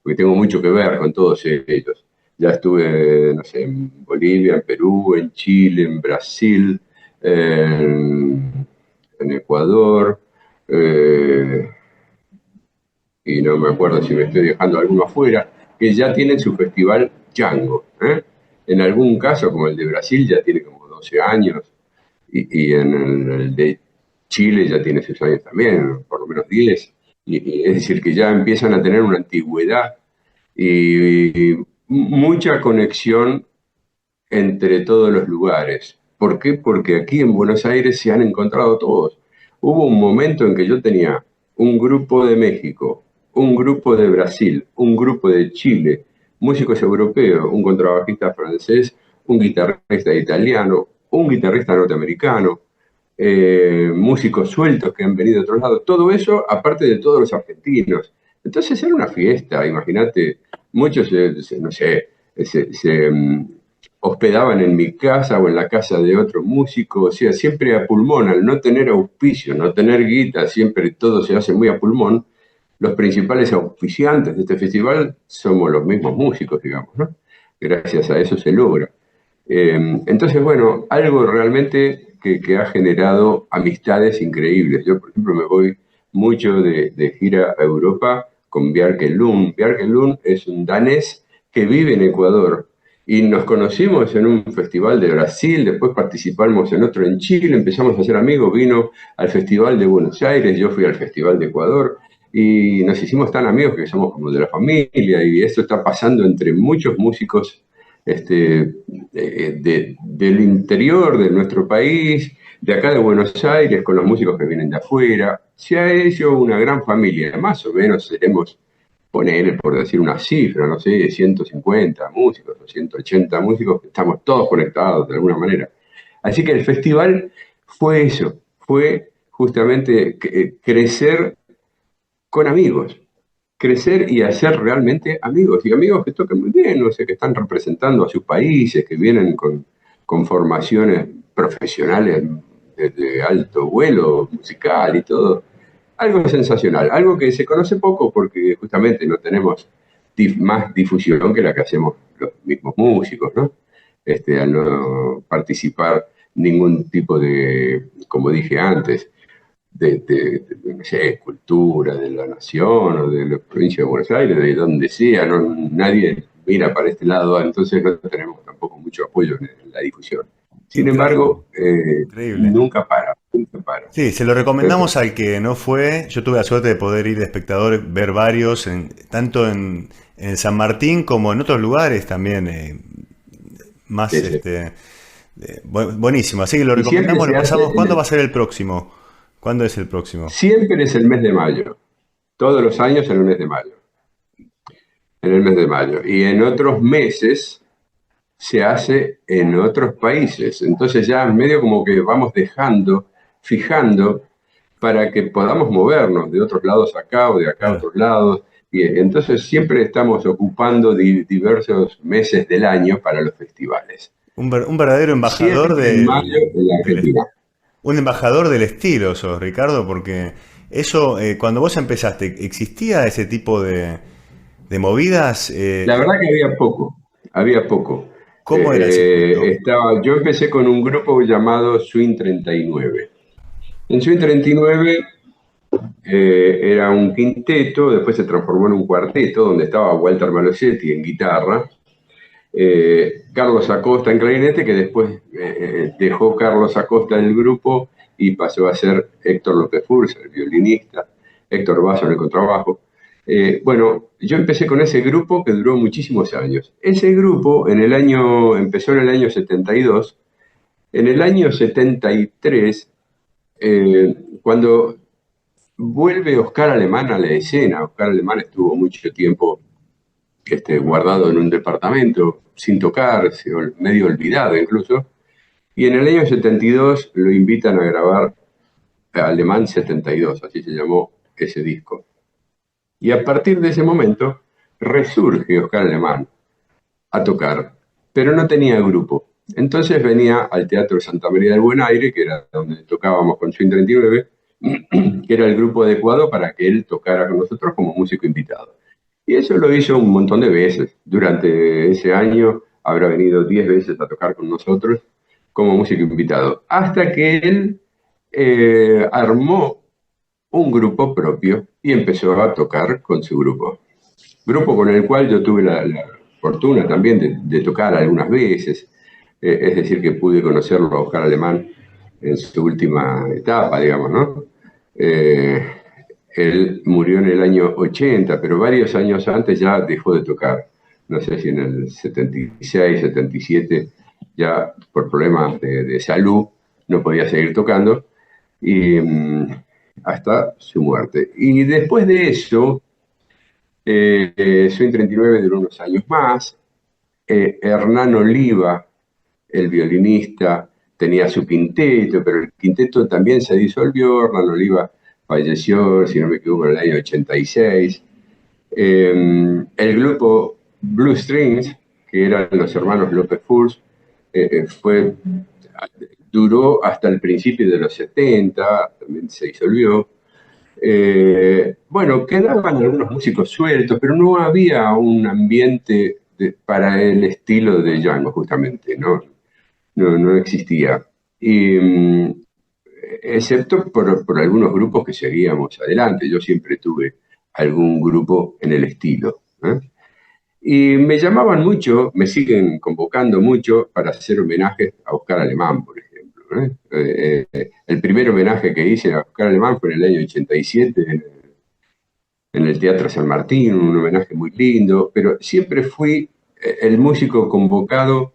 porque tengo mucho que ver con todos ellos. Ya estuve, no sé, en Bolivia, en Perú, en Chile, en Brasil, en Ecuador, y no me acuerdo si me estoy dejando alguno afuera, que ya tienen su festival Django. En algún caso, como el de Brasil, ya tiene como 12 años, y en el de Chile ya tiene sus años también, por lo menos 10. Es decir, que ya empiezan a tener una antigüedad y mucha conexión entre todos los lugares. ¿Por qué? Porque aquí en Buenos Aires se han encontrado todos. Hubo un momento en que yo tenía un grupo de México, un grupo de Brasil, un grupo de Chile, músicos europeos, un contrabajista francés, un guitarrista italiano, un guitarrista norteamericano, músicos sueltos que han venido de otros lados. Todo eso, aparte de todos los argentinos. Entonces era una fiesta, imagínate. Muchos, no sé, se hospedaban en mi casa o en la casa de otro músico, o sea, siempre a pulmón, al no tener auspicio, no tener guita, siempre todo se hace muy a pulmón. Los principales auspiciantes de este festival somos los mismos músicos, digamos, ¿no? Gracias a eso se logra. Entonces, bueno, algo realmente que ha generado amistades increíbles. Yo, por ejemplo, me voy mucho de gira a Europa con Bjarke Lund. Bjarke Lund es un danés que vive en Ecuador y nos conocimos en un festival de Brasil, después participamos en otro en Chile, empezamos a ser amigos, vino al Festival de Buenos Aires, yo fui al Festival de Ecuador y nos hicimos tan amigos que somos como de la familia, y esto está pasando entre muchos músicos del interior de nuestro país, de acá de Buenos Aires, con los músicos que vienen de afuera. Se ha hecho una gran familia, más o menos seremos, poner, por decir una cifra, no sé, 150 músicos o 180 músicos, que estamos todos conectados de alguna manera. Así que el festival fue eso, fue justamente crecer con amigos, crecer y hacer realmente amigos, y amigos que tocan muy bien, no sé, que están representando a sus países, que vienen con formaciones profesionales de alto vuelo musical y todo. Algo sensacional, algo que se conoce poco porque justamente no tenemos más difusión que la que hacemos los mismos músicos, ¿no? Al no participar ningún tipo de, como dije antes, no sé, cultura de la nación o de la provincia de Buenos Aires, de donde sea, no, nadie mira para este lado, entonces no tenemos tampoco mucho apoyo en la difusión. Sin embargo, Increíble. nunca para, nunca para. Sí, se lo recomendamos al que no fue. Yo tuve la suerte de poder ir de espectador, ver varios, tanto en San Martín como en otros lugares también. Más Sí, sí. buenísimo. Así que lo Y siempre recomendamos, lo se hace, pasamos. ¿Cuándo va a ser el próximo? ¿Cuándo es el próximo? siempre es el mes de mayo, todos los años en el mes de mayo, en el mes de mayo. Y en otros meses se hace en otros países. Entonces ya medio como que vamos dejando, fijando, para que podamos movernos de otros lados acá o de acá a Claro. otros lados. Y entonces siempre estamos ocupando diversos meses del año para los festivales. Un verdadero embajador Siempre en mayo en la del, Argentina. un embajador del estilo sos, Ricardo, porque eso, cuando vos empezaste, ¿existía ese tipo de movidas? La verdad que había poco, había poco. ¿Cómo era el circuito? Yo empecé con un grupo llamado Swing 39. En Swing 39 era un quinteto, después se transformó en un cuarteto, donde estaba Walter Malosetti en guitarra, Carlos Acosta en clarinete, que después dejó Carlos Acosta en el grupo y pasó a ser Héctor López Fursa, el violinista, Héctor Basso en el contrabajo. Bueno, yo empecé con ese grupo que duró muchísimos años. Ese grupo empezó en el año 72. En el año 73, cuando vuelve Oscar Alemán a la escena, Oscar Alemán estuvo mucho tiempo guardado en un departamento, sin tocar, medio olvidado incluso, y en el año 72 lo invitan a grabar Alemán 72, así se llamó ese disco. Y a partir de ese momento resurge Oscar Alemán a tocar, pero no tenía grupo. Entonces venía al Teatro Santa María del Buen Aire, que era donde tocábamos con Swing 39, que era el grupo adecuado para que él tocara con nosotros como músico invitado. Y eso lo hizo un montón de veces. Durante ese año habrá venido 10 veces a tocar con nosotros como músico invitado, hasta que él armó un grupo propio y empezó a tocar con su grupo. Grupo con el cual yo tuve la fortuna también de tocar algunas veces, es decir, que pude conocerlo a Oscar Alemán en su última etapa, digamos, ¿no? Él murió en el año 80, pero varios años antes ya dejó de tocar. No sé si en el 76, 77, ya por problemas de salud no podía seguir tocando, y hasta su muerte. Y después de eso, Swing 39 duró unos años más. Hernán Oliva, el violinista, tenía su quinteto, pero el quinteto también se disolvió. Hernán Oliva falleció, si no me equivoco, en el año 86. El grupo Blue Strings, que eran los hermanos López Furs, duró hasta el principio de los 70, también se disolvió. Bueno, quedaban algunos músicos sueltos, pero no había un ambiente para el estilo de Django, justamente, no existía. Y, excepto por algunos grupos que seguíamos adelante. Yo siempre tuve algún grupo en el estilo, ¿eh? Y me llamaban mucho, me siguen convocando mucho para hacer homenajes a Oscar Alemán, por ejemplo, ¿eh? El primer homenaje que hice a Oscar Alemán fue en el año 87, en el Teatro San Martín, un homenaje muy lindo, pero siempre fui el músico convocado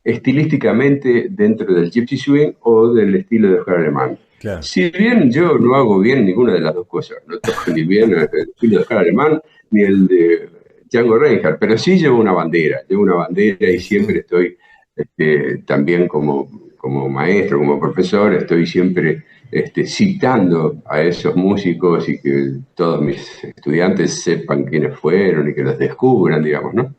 estilísticamente dentro del Gypsy Swing o del estilo de Oscar Alemán. Claro. Si bien yo no hago bien ninguna de las dos cosas, no toco ni bien el estilo de Oscar Alemán ni el de Django Reinhardt, pero sí llevo una bandera y siempre estoy también como maestro, como profesor, estoy siempre citando a esos músicos y que todos mis estudiantes sepan quiénes fueron y que los descubran, digamos, ¿no?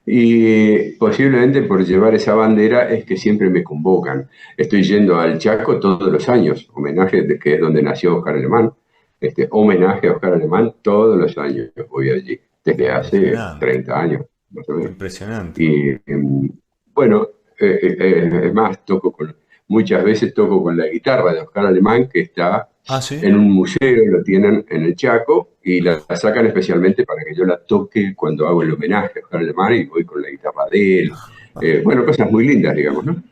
Y posiblemente por llevar esa bandera es que siempre me convocan. Estoy yendo al Chaco todos los años, homenaje que es donde nació Oscar Alemán, homenaje a Oscar Alemán todos los años voy allí, desde hace 30 años, más o menos. Impresionante. Y bueno, es más, muchas veces toco con la guitarra de Oscar Alemán, que está ¿sí? en un museo, lo tienen en el Chaco, y la sacan especialmente para que yo la toque cuando hago el homenaje a Oscar Alemán y voy con la guitarra de él. Bueno, cosas muy lindas, digamos, ¿no?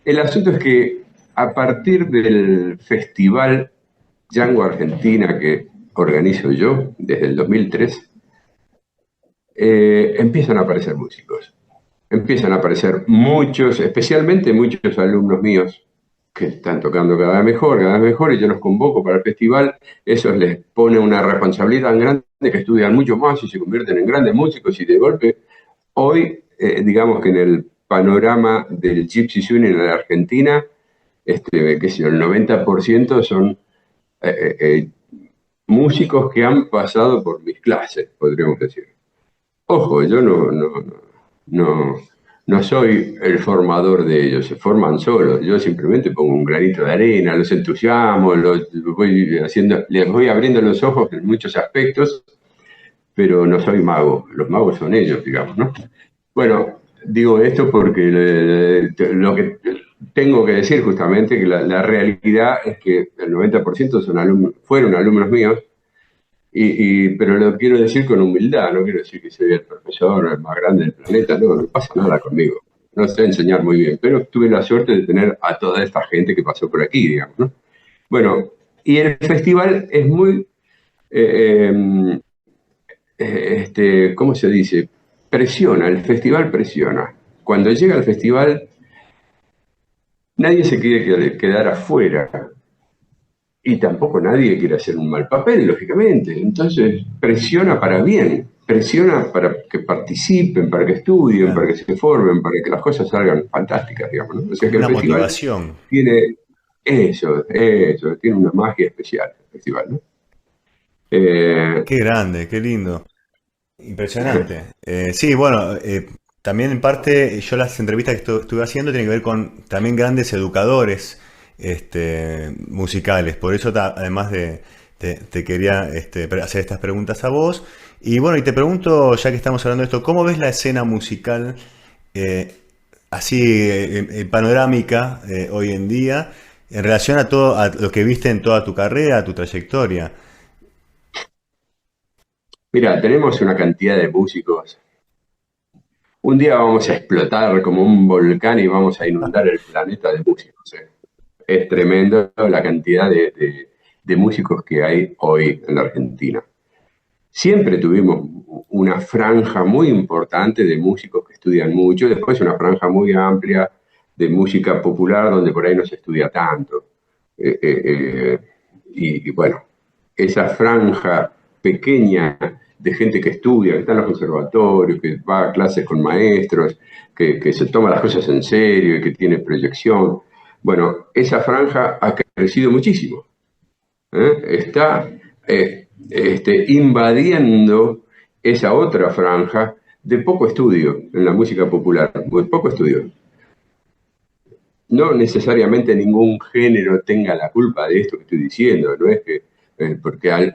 El asunto es que a partir del festival Django Argentina que organizo yo desde el 2003, empiezan a aparecer músicos. Empiezan a aparecer muchos, especialmente muchos alumnos míos, que están tocando cada vez mejor, y yo los convoco para el festival. Eso les pone una responsabilidad tan grande que estudian mucho más y se convierten en grandes músicos, y de golpe, hoy, digamos que en el panorama del Gypsy Swing en la Argentina, qué sé yo, el 90% son músicos que han pasado por mis clases, podríamos decir. Ojo, yo no soy el formador de ellos, se forman solos. Yo simplemente pongo un granito de arena, los entusiasmo, les voy abriendo los ojos en muchos aspectos, pero no soy mago. Los magos son ellos, digamos, ¿no? Bueno, digo esto porque lo que tengo que decir justamente, que la realidad es que el 90% fueron alumnos míos, pero lo quiero decir con humildad, no quiero decir que soy el profesor más grande del planeta, no pasa nada conmigo. No sé enseñar muy bien, pero tuve la suerte de tener a toda esta gente que pasó por aquí, digamos, ¿no? Bueno, y el festival es muy, eh, ¿cómo se dice? Presiona, el festival presiona. Cuando llega al festival, nadie se quiere quedar afuera y tampoco nadie quiere hacer un mal papel, lógicamente. Entonces, presiona para bien, presiona para que participen, para que estudien, para Claro. que se formen, para que las cosas salgan fantásticas, digamos, ¿no? O sea Como que el una festival motivación. tiene eso, tiene una magia especial, el festival, ¿no? Eh, Qué grande, qué lindo. Impresionante. Sí, bueno, también en parte yo las entrevistas que estuve haciendo tienen que ver con también grandes educadores musicales. Por eso, además te quería hacer estas preguntas a vos. Y bueno, y te pregunto, ya que estamos hablando de esto, ¿cómo ves la escena musical eh, así panorámica hoy en día en relación a todo a lo que viste en toda tu carrera, a tu trayectoria? Mira, tenemos una cantidad de músicos. Un día vamos a explotar como un volcán y vamos a inundar el planeta de músicos. Es tremendo la cantidad de músicos que hay hoy en la Argentina. Siempre tuvimos una franja muy importante de músicos que estudian mucho, después una franja muy amplia de música popular donde por ahí no se estudia tanto. Eh, eh, eh, y bueno, esa franja pequeña de gente que estudia, que está en los conservatorios, que va a clases con maestros, que se toma las cosas en serio y que tiene proyección. Bueno, esa franja ha crecido muchísimo. Está invadiendo esa otra franja de poco estudio en la música popular, muy poco estudio. No necesariamente ningún género tenga la culpa de esto que estoy diciendo, no es que, porque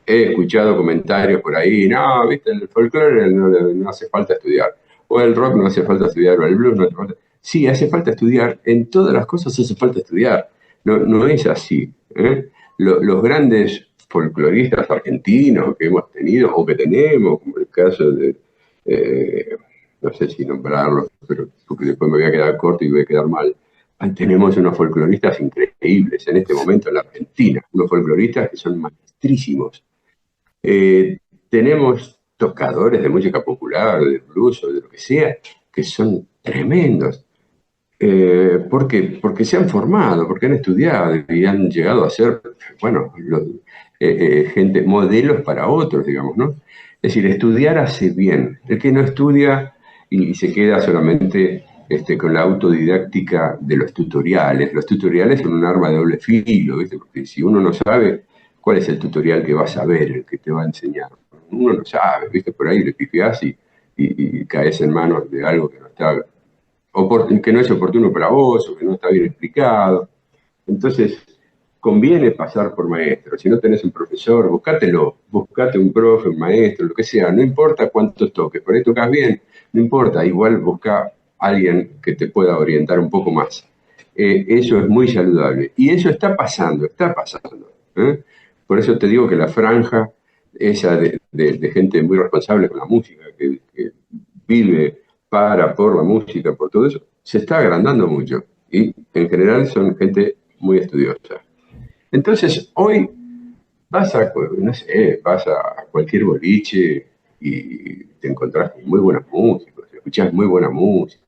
he escuchado comentarios por ahí, no, viste, el folclore no hace falta estudiar, o el rock no hace falta estudiar, o el blues no hace falta. Sí, hace falta estudiar, en todas las cosas hace falta estudiar, no es así. Los grandes folcloristas argentinos que hemos tenido o que tenemos, como el caso de, eh, no sé si nombrarlos, pero porque después me voy a quedar corto y voy a quedar mal. Tenemos unos folcloristas increíbles en este momento en la Argentina, unos folcloristas que son maestrísimos. Eh, Tenemos tocadores de música popular, de blues o de lo que sea, que son tremendos. ¿Por qué? Porque se han formado, porque han estudiado y han llegado a ser, bueno, gente, modelos para otros, digamos, ¿no? Es decir, estudiar hace bien. El que no estudia y se queda solamente con la autodidáctica de los tutoriales son un arma de doble filo, ¿viste? Porque si uno no sabe cuál es el tutorial que vas a ver, el que te va a enseñar, uno no sabe, ¿viste? Por ahí le pifiás y caes en manos de algo que no está que no es oportuno para vos o que no está bien explicado. Entonces, conviene pasar por maestro. Si no tenés un profesor, buscátelo, buscate un profe, un maestro, lo que sea. No importa cuántos toques, por ahí tocas bien, no importa, igual busca a alguien que te pueda orientar un poco más. Eso es muy saludable. Y eso está pasando, está pasando. ¿Eh? Por eso te digo que la franja esa de gente muy responsable con la música, que vive por la música, por todo eso, se está agrandando mucho. Y en general son gente muy estudiosa. Entonces, hoy no sé, vas a cualquier boliche y te encontrás con muy buenos músicos, escuchás muy buena música.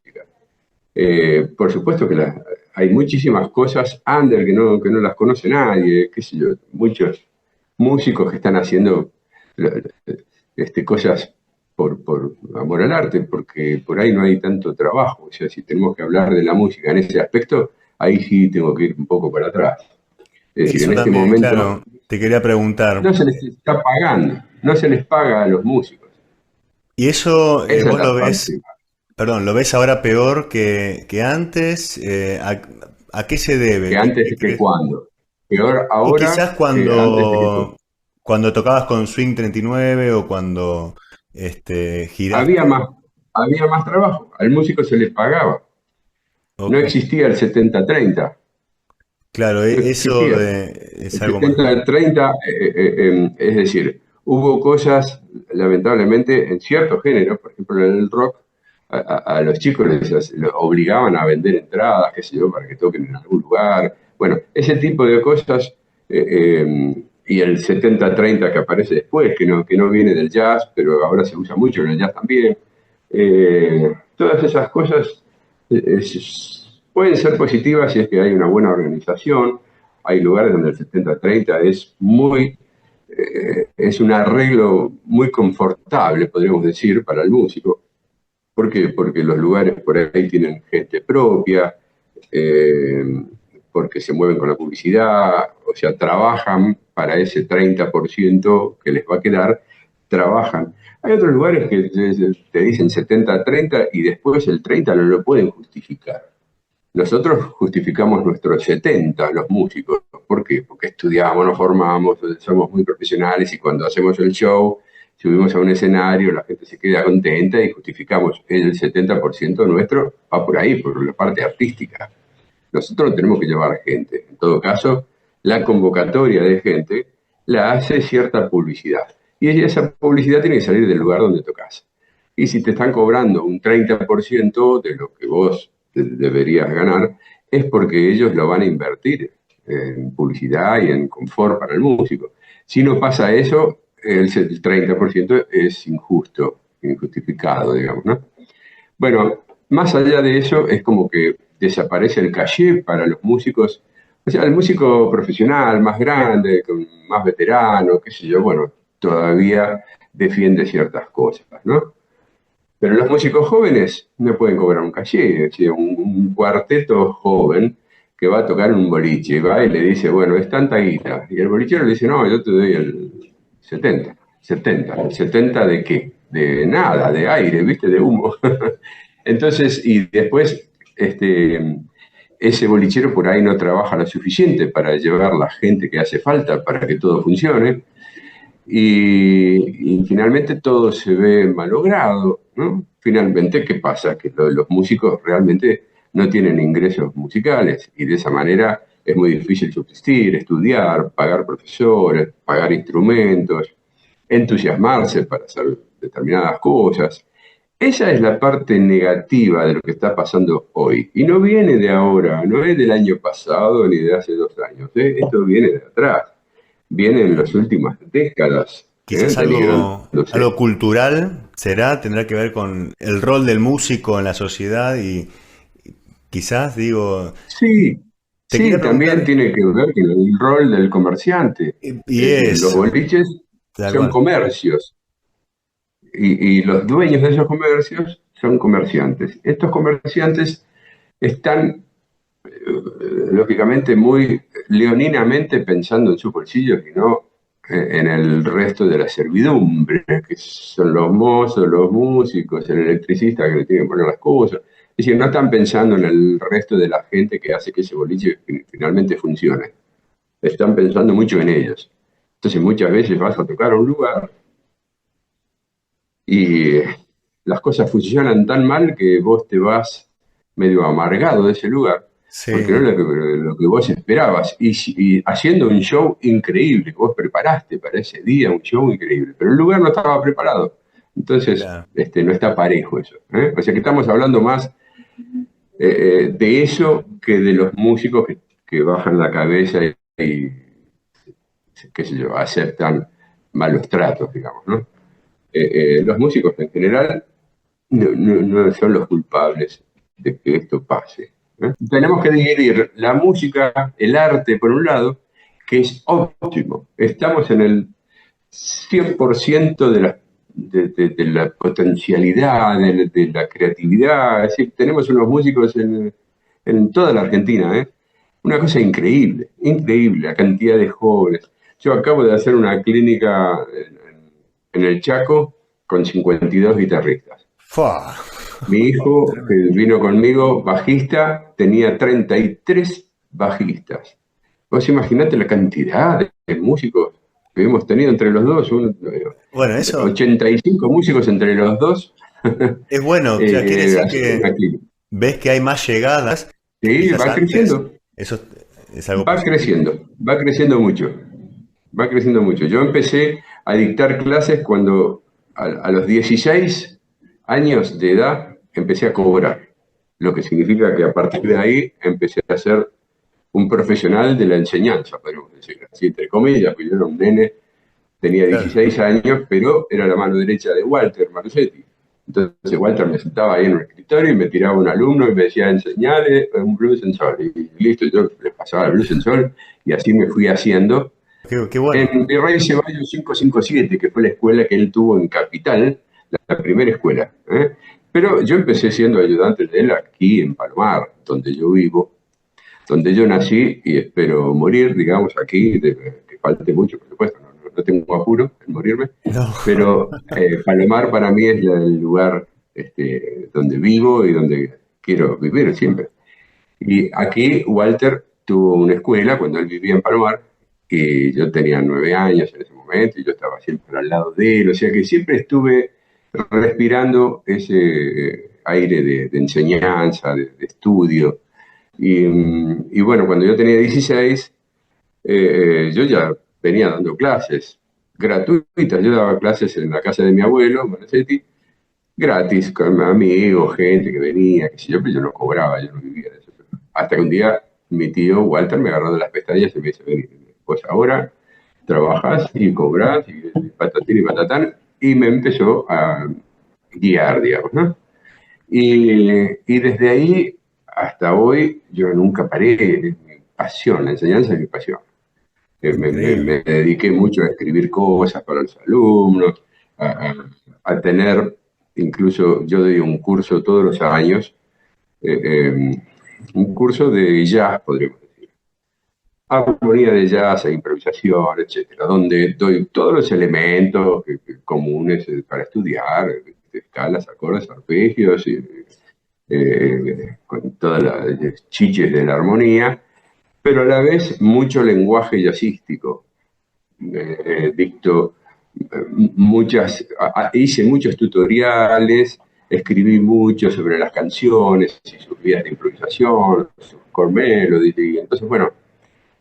Por supuesto que hay muchísimas cosas under que no las conoce nadie, qué sé yo, muchos músicos que están haciendo cosas por amor al arte, porque por ahí no hay tanto trabajo. O sea, si tenemos que hablar de la música en ese aspecto, ahí sí tengo que ir un poco para atrás. Es decir, en Eso este también, momento claro, te quería preguntar. no se les está pagando, no se les paga a los músicos. ¿Y eso Esa es vos la lo parte. ves, perdón, lo ves ahora peor que antes? A qué se debe? Que ¿Qué, antes qué que crees? cuando. Peor Y ahora quizás que antes de que cuando. cuando tocabas con Swing 39 o cuando Había giraste. más, había más trabajo, al músico se les pagaba. No Ok, existía el 70-30, claro, no eso existía. es El algo más. 70-30, es decir, hubo cosas, lamentablemente, en ciertos géneros, por ejemplo en el rock, a los chicos los obligaban a vender entradas, qué sé yo, para que toquen en algún lugar, Bueno, ese tipo de cosas, y el 70-30 que aparece después, que no viene del jazz, pero ahora se usa mucho en el jazz también, todas esas cosas pueden ser positivas si es que hay una buena organización. Hay lugares donde el 70-30 es un arreglo muy confortable, podríamos decir, para el músico. ¿Por qué? Porque los lugares por ahí tienen gente propia, eh, porque se mueven con la publicidad, o sea, trabajan para ese 30% que les va a quedar, trabajan. Hay otros lugares que te dicen 70-30 y después el 30 no lo pueden justificar. Nosotros justificamos nuestros 70, los músicos. ¿Por qué? Porque estudiamos, nos formamos, somos muy profesionales y cuando hacemos el show, subimos a un escenario, la gente se queda contenta y justificamos. El 70% nuestro va por ahí, por la parte artística. Nosotros tenemos que llevar gente. En todo caso, la convocatoria de gente la hace cierta publicidad. Y esa publicidad tiene que salir del lugar donde tocas. Y si te están cobrando un 30% de lo que vos deberías ganar, es porque ellos lo van a invertir en publicidad y en confort para el músico. Si no pasa eso, el 30% es injusto, injustificado, digamos, ¿no? Bueno, más allá de eso, es como que desaparece el caché para los músicos. O sea, el músico profesional, más grande, con más veterano, qué sé yo, bueno, todavía defiende ciertas cosas, ¿no? Pero los músicos jóvenes no pueden cobrar un caché. Es decir, un cuarteto joven que va a tocar en un boliche, y va y le dice, bueno, es tanta guita. Y el bolichero le dice, no, yo te doy el 70. ¿El 70 de qué? De nada, de aire, ¿viste? De humo. Entonces, y después, ese bolichero por ahí no trabaja lo suficiente para llevar la gente que hace falta para que todo funcione. Y finalmente todo se ve malogrado, ¿no? Finalmente, ¿qué pasa? Que los músicos realmente no tienen ingresos musicales y de esa manera es muy difícil subsistir, estudiar, pagar profesores, pagar instrumentos, entusiasmarse para hacer determinadas cosas. Esa es la parte negativa de lo que está pasando hoy. Y no viene de ahora, no es del año pasado ni de hace 2 años. Esto viene de atrás, viene en las últimas décadas. Quizás Deniegrándose. algo cultural será, tendrá que ver con el rol del músico en la sociedad y quizás, digo, Sí, te quería sí, también preguntar, tiene que ver con el rol del comerciante. y Los eso, boliches tal son cual. comercios y los dueños de esos comercios son comerciantes. Estos comerciantes están, lógicamente, muy leoninamente pensando en sus bolsillos y no en el resto de la servidumbre, que son los mozos, los músicos, el electricista que le tiene que poner las cosas. Es decir, no están pensando en el resto de la gente que hace que ese boliche finalmente funcione. Están pensando mucho en ellos. Entonces muchas veces vas a tocar a un lugar y las cosas funcionan tan mal que vos te vas medio amargado de ese lugar, porque no Sí, es lo que vos esperabas, y haciendo un show increíble, que vos preparaste para ese día, un show increíble, pero el lugar no estaba preparado. Entonces, claro. no está parejo eso, ¿eh? O sea que estamos hablando más de eso que de los músicos que bajan la cabeza y, qué sé yo, aceptan malos tratos, digamos, ¿no? Los músicos en general no son los culpables de que esto pase, ¿eh? Tenemos que dividir la música, el arte, por un lado, que es óptimo. Estamos en el 100% de la potencialidad, de la creatividad. Es decir, tenemos unos músicos en toda la Argentina, ¿eh? Una cosa increíble, increíble, la cantidad de jóvenes. Yo acabo de hacer una clínica en el Chaco con 52 guitarristas. Fua. Mi hijo, que Tremendo. vino conmigo, bajista, tenía 33 bajistas. Vos imaginate la cantidad de músicos que hemos tenido entre los dos, Bueno, eso 85 músicos entre los dos, es bueno, o sea, quiere decir haciendo una que clínica. ves que hay más llegadas que Sí, quizás va antes. creciendo, Eso es algo positivo. va creciendo mucho, va creciendo mucho. Yo empecé a dictar clases cuando a los 16 años de edad empecé a cobrar, lo que significa que a partir de ahí empecé a hacer un profesional de la enseñanza, podemos decir, así entre comillas, porque yo era un nene, tenía Claro. 16 años, pero era la mano derecha de Walter Marusetti. Entonces Walter me sentaba ahí en un escritorio y me tiraba un alumno y me decía, enseñale un blues en sol. Y listo, yo les pasaba el blues en sol y así me fui haciendo. Qué bueno. En Virrey Ceballos 557, que fue la escuela que él tuvo en Capital, la primera escuela. ¿Eh? Pero yo empecé siendo ayudante de él aquí en Palomar, donde yo vivo, donde yo nací y espero morir, digamos, aquí, que falte mucho, por supuesto, no tengo apuro en morirme, No. pero Palomar para mí es el lugar donde vivo y donde quiero vivir siempre. Y aquí Walter tuvo una escuela cuando él vivía en Palomar, y yo tenía 9 años en ese momento, y yo estaba siempre al lado de él, o sea que siempre estuve respirando ese aire de enseñanza, de estudio. Y bueno, cuando yo tenía 16, yo ya venía dando clases gratuitas. Yo daba clases en la casa de mi abuelo, Maracetti, gratis, con amigos, gente que venía, qué sé yo, pero yo no cobraba, yo no vivía de eso. Hasta que un día mi tío Walter me agarró de las pestañas y me dice, vení, pues ahora trabajas y cobras y patatín y patatán, y me empezó a guiar, digamos, ¿no? Y desde ahí hasta hoy yo nunca paré, es mi pasión, la enseñanza es mi pasión. Me Increíble. dediqué mucho a escribir cosas para los alumnos, a, a- a tener, incluso yo doy un curso todos los años, eh, eh, un curso de jazz, podríamos decir, armonía de jazz e improvisación, etcétera, donde doy todos los elementos comunes para estudiar, escalas, acordes, arpegios, con todas las chiches de la armonía, pero a la vez mucho lenguaje jazzístico. Dicto hice muchos tutoriales, escribí mucho sobre las canciones y sus vías de improvisación, sus core melodies, y entonces, bueno,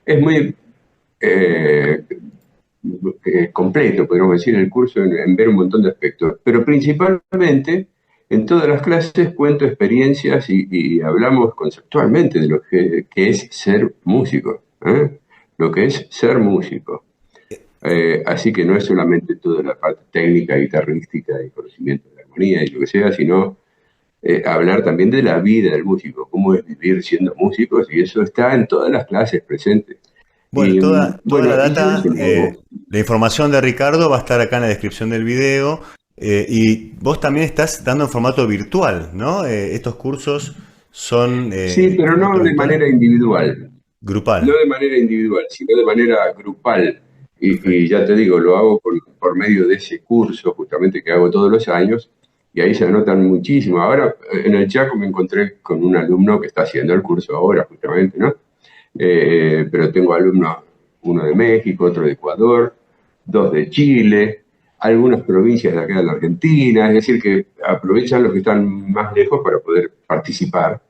es muy eh, completo, podríamos decir, el curso en ver un montón de aspectos, pero principalmente en todas las clases cuento experiencias y hablamos conceptualmente de lo que es ser músico, ¿eh? Lo que es ser músico. Así que no es solamente toda la parte técnica, guitarrística y conocimiento de la armonía y lo que sea, sino hablar también de la vida del músico, cómo es vivir siendo músicos, y eso está en todas las clases presentes. Bueno, Y toda la bueno, y yo data, eso lo hago. la información de Ricardo va a estar acá en la descripción del video. Y vos también estás dando en formato virtual, ¿no? Estos cursos son Sí, en pero formato no de virtual, manera individual, no grupal. de manera individual, sino de manera grupal. Y Perfecto. ya te digo, lo hago por medio de ese curso justamente que hago todos los años, y ahí se anotan muchísimo. Ahora en el Chaco me encontré con un alumno que está haciendo el curso ahora justamente, ¿no? Pero tengo alumnos, uno de México, otro de Ecuador, dos de Chile, algunas provincias de acá de la Argentina, es decir, que aprovechan los que están más lejos para poder participar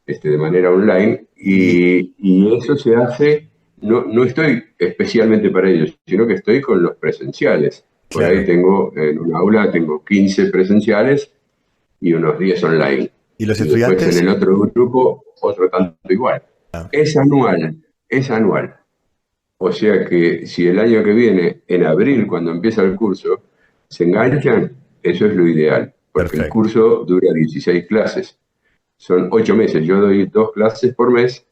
de manera online, Y y eso se hace, no estoy especialmente para ellos, sino que estoy con los presenciales. Por ahí claro. tengo, en un aula tengo 15 presenciales y unos 10 online. ¿Y los Y después en estudiantes? el otro grupo, otro tanto igual. Es anual, es anual. O sea que si el año que viene, en abril, cuando empieza el curso, se enganchan, eso es lo ideal, porque el Perfecto. curso dura 16 clases. Son 8 meses. Yo doy 2 clases por mes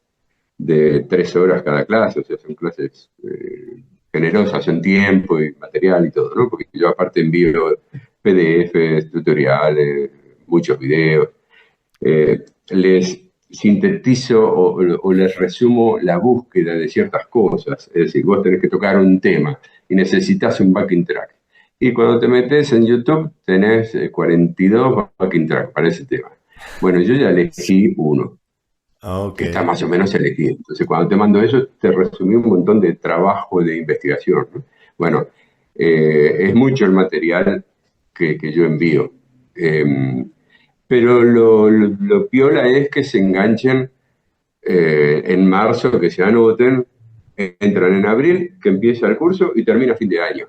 de 3 horas cada clase, o sea, son clases generosas en tiempo y material y todo, ¿no? Porque yo aparte envío PDFs, tutoriales, muchos videos, les sintetizo o les resumo la búsqueda de ciertas cosas. Es decir, vos tenés que tocar un tema y necesitas un backing track. Y cuando te metes en YouTube tenés 42 backing tracks para ese tema. Bueno, yo ya elegí uno Ok. que está más o menos elegido. Entonces, cuando te mando eso, te resumí un montón de trabajo de investigación, ¿no? Bueno, es mucho el material que yo envío. Eh, pero lo piola es que se enganchen en marzo, que se anoten, entran en abril, que empieza el curso y termina a fin de año.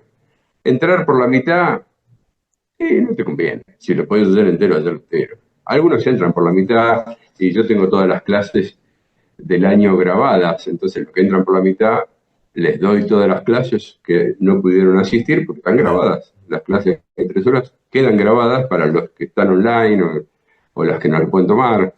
Entrar por la mitad, no te conviene. Si lo puedes hacer entero, hacerlo entero. Algunos entran por la mitad y yo tengo todas las clases del año grabadas, entonces los que entran por la mitad les doy todas las clases que no pudieron asistir porque están Claro. grabadas. Las clases de 3 horas quedan grabadas para los que están online o las que no las pueden tomar.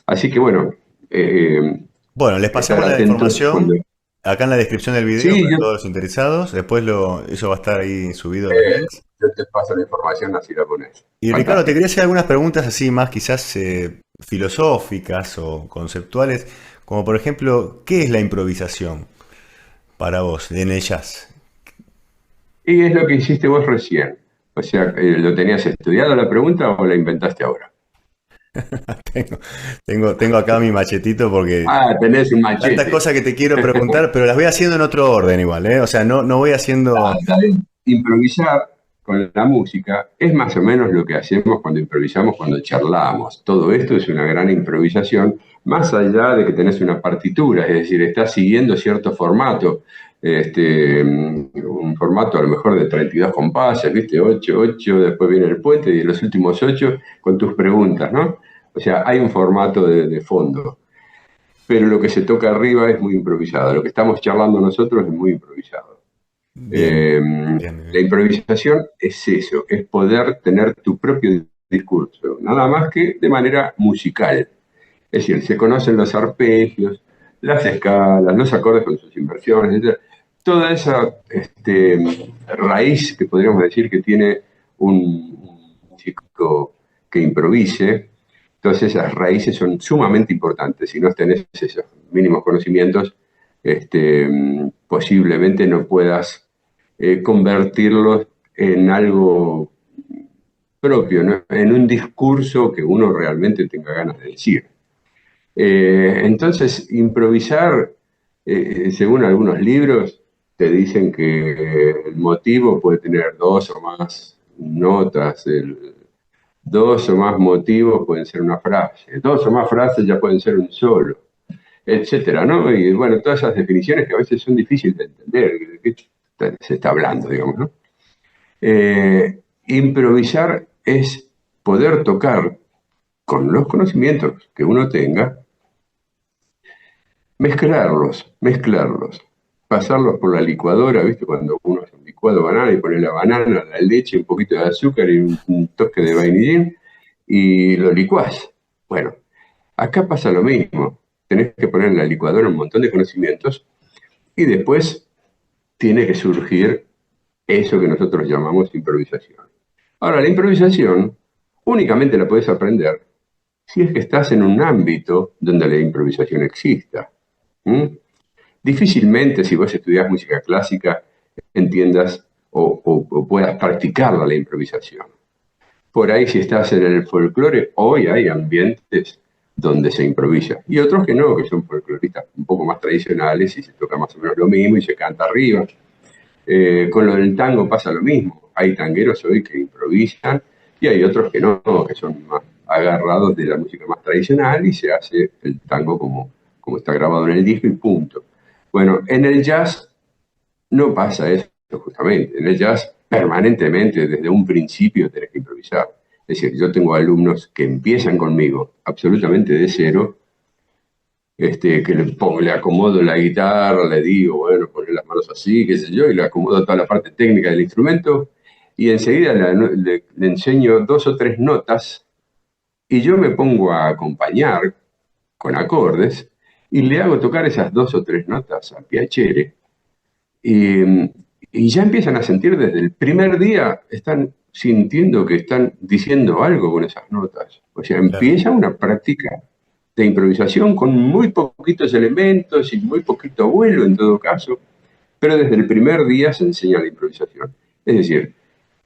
Así que bueno, eh, Bueno, les estar pasamos la atentos cuando... información acá en la descripción del video Sí, para todos los interesados. Después eso va a estar ahí subido en los links. yo te paso la información, así la pones. Y Ricardo, te Fantástico. quería hacer algunas preguntas así más quizás filosóficas o conceptuales, como por ejemplo, ¿qué es la improvisación para vos en el jazz? Y es lo que hiciste vos recién. O sea, ¿lo tenías estudiado la pregunta o la inventaste ahora? Tengo, tengo acá mi machetito porque Ah, tenés un tantas machete. cosas que te quiero preguntar, pero las voy haciendo en otro orden igual, ¿eh? O sea, no voy haciendo... Está bien. Improvisar con la música es más o menos lo que hacemos cuando improvisamos, cuando charlamos. Todo esto es una gran improvisación, más allá de que tenés una partitura, es decir, estás siguiendo cierto formato, un formato a lo mejor de 32 compases, ¿viste? 8 8, después viene el puente y los últimos 8 con tus preguntas, ¿no? O sea, hay un formato de fondo, pero lo que se toca arriba es muy improvisado, lo que estamos charlando nosotros es muy improvisado. Bien, Eh, bien, la bien. improvisación es eso, es poder tener tu propio discurso, nada más que de manera musical. Es decir, se conocen los arpegios, las escalas, los acordes con sus inversiones, etc. Toda esa raíz que podríamos decir que tiene un músico que improvise, todas esas raíces son sumamente importantes. Si no tenés esos mínimos conocimientos, posiblemente no puedas convertirlos en algo propio, ¿no? En un discurso que uno realmente tenga ganas de decir. Entonces, improvisar, según algunos libros, te dicen que el motivo puede tener dos o más notas, dos o más motivos pueden ser una frase, dos o más frases ya pueden ser un solo, etcétera, ¿no? Y bueno, todas esas definiciones que a veces son difíciles de entender, de qué se está hablando, digamos, ¿no? Improvisar es poder tocar con los conocimientos que uno tenga, mezclarlos, pasarlos por la licuadora, ¿viste? Cuando uno hace un licuado de banana y pone la banana, la leche, un poquito de azúcar y un toque de vainillín y lo licuás. Bueno, acá pasa lo mismo. Tenés que poner en la licuadora un montón de conocimientos y después tiene que surgir eso que nosotros llamamos improvisación. Ahora, la improvisación únicamente la puedes aprender si es que estás en un ámbito donde la improvisación exista. ¿Mm? Difícilmente, si vos estudiás música clásica, entiendas o puedas practicar la improvisación. Por ahí, si estás en el folclore, hoy hay ambientes donde se improvisa. Y otros que no, que son folcloristas un poco más tradicionales y se toca más o menos lo mismo y se canta arriba. Con lo del tango pasa lo mismo. Hay tangueros hoy que improvisan y hay otros que no, que son más agarrados de la música más tradicional y se hace el tango como está grabado en el disco y punto. Bueno, en el jazz no pasa eso justamente. En el jazz permanentemente, desde un principio, tenés que improvisar. Es decir, yo tengo alumnos que empiezan conmigo absolutamente de cero, que le acomodo la guitarra, le digo, bueno, poner las manos así, qué sé yo, y le acomodo toda la parte técnica del instrumento, y enseguida le enseño dos o tres notas, y yo me pongo a acompañar con acordes, y le hago tocar esas dos o tres notas a piacere, y, y ya empiezan a sentir desde el primer día, están sintiendo que están diciendo algo con esas notas. O sea, Claro. empieza una práctica de improvisación con muy poquitos elementos y muy poquito vuelo en todo caso, pero desde el primer día se enseña la improvisación. Es decir,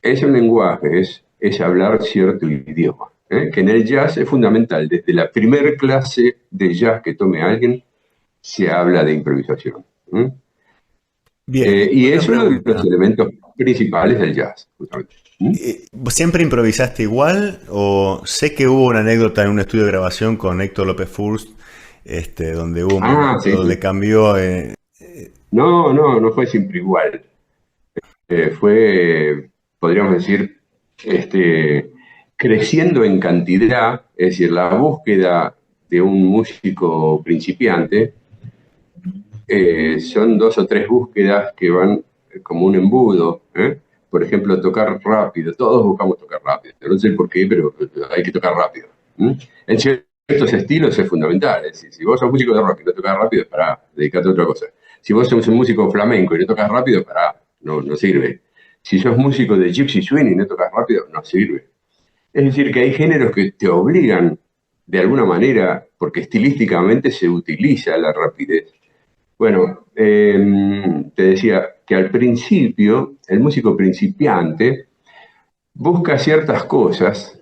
es un lenguaje, es hablar cierto idioma, ¿eh? Que en el jazz es fundamental. Desde la primera clase de jazz que tome alguien, se habla de improvisación. ¿Eh? Bien, y Y otra es uno de los pregunta. elementos principales del jazz, justamente. ¿Mm? ¿Vos siempre improvisaste igual? ¿O sé que hubo una anécdota en un estudio de grabación con Héctor López Furst, donde hubo un Ah, momento sí, donde sí. cambió? No, no, no fue siempre igual. Fue, podríamos decir, este, creciendo en cantidad, es decir, la búsqueda de un músico principiante son 2 o 3 búsquedas que van como un embudo. Por ejemplo, tocar rápido. Todos buscamos tocar rápido. No sé por qué, pero hay que tocar rápido. En ciertos estilos es fundamental. Es decir, si vos sos músico de rock y no tocas rápido, pará, dedicate a otra cosa. Si vos sos un músico flamenco y no tocas rápido, pará, no sirve. Si sos músico de gypsy swing y no tocas rápido, no sirve. Es decir, que hay géneros que te obligan de alguna manera, porque estilísticamente se utiliza la rapidez. Bueno, te decía que al principio el músico principiante busca ciertas cosas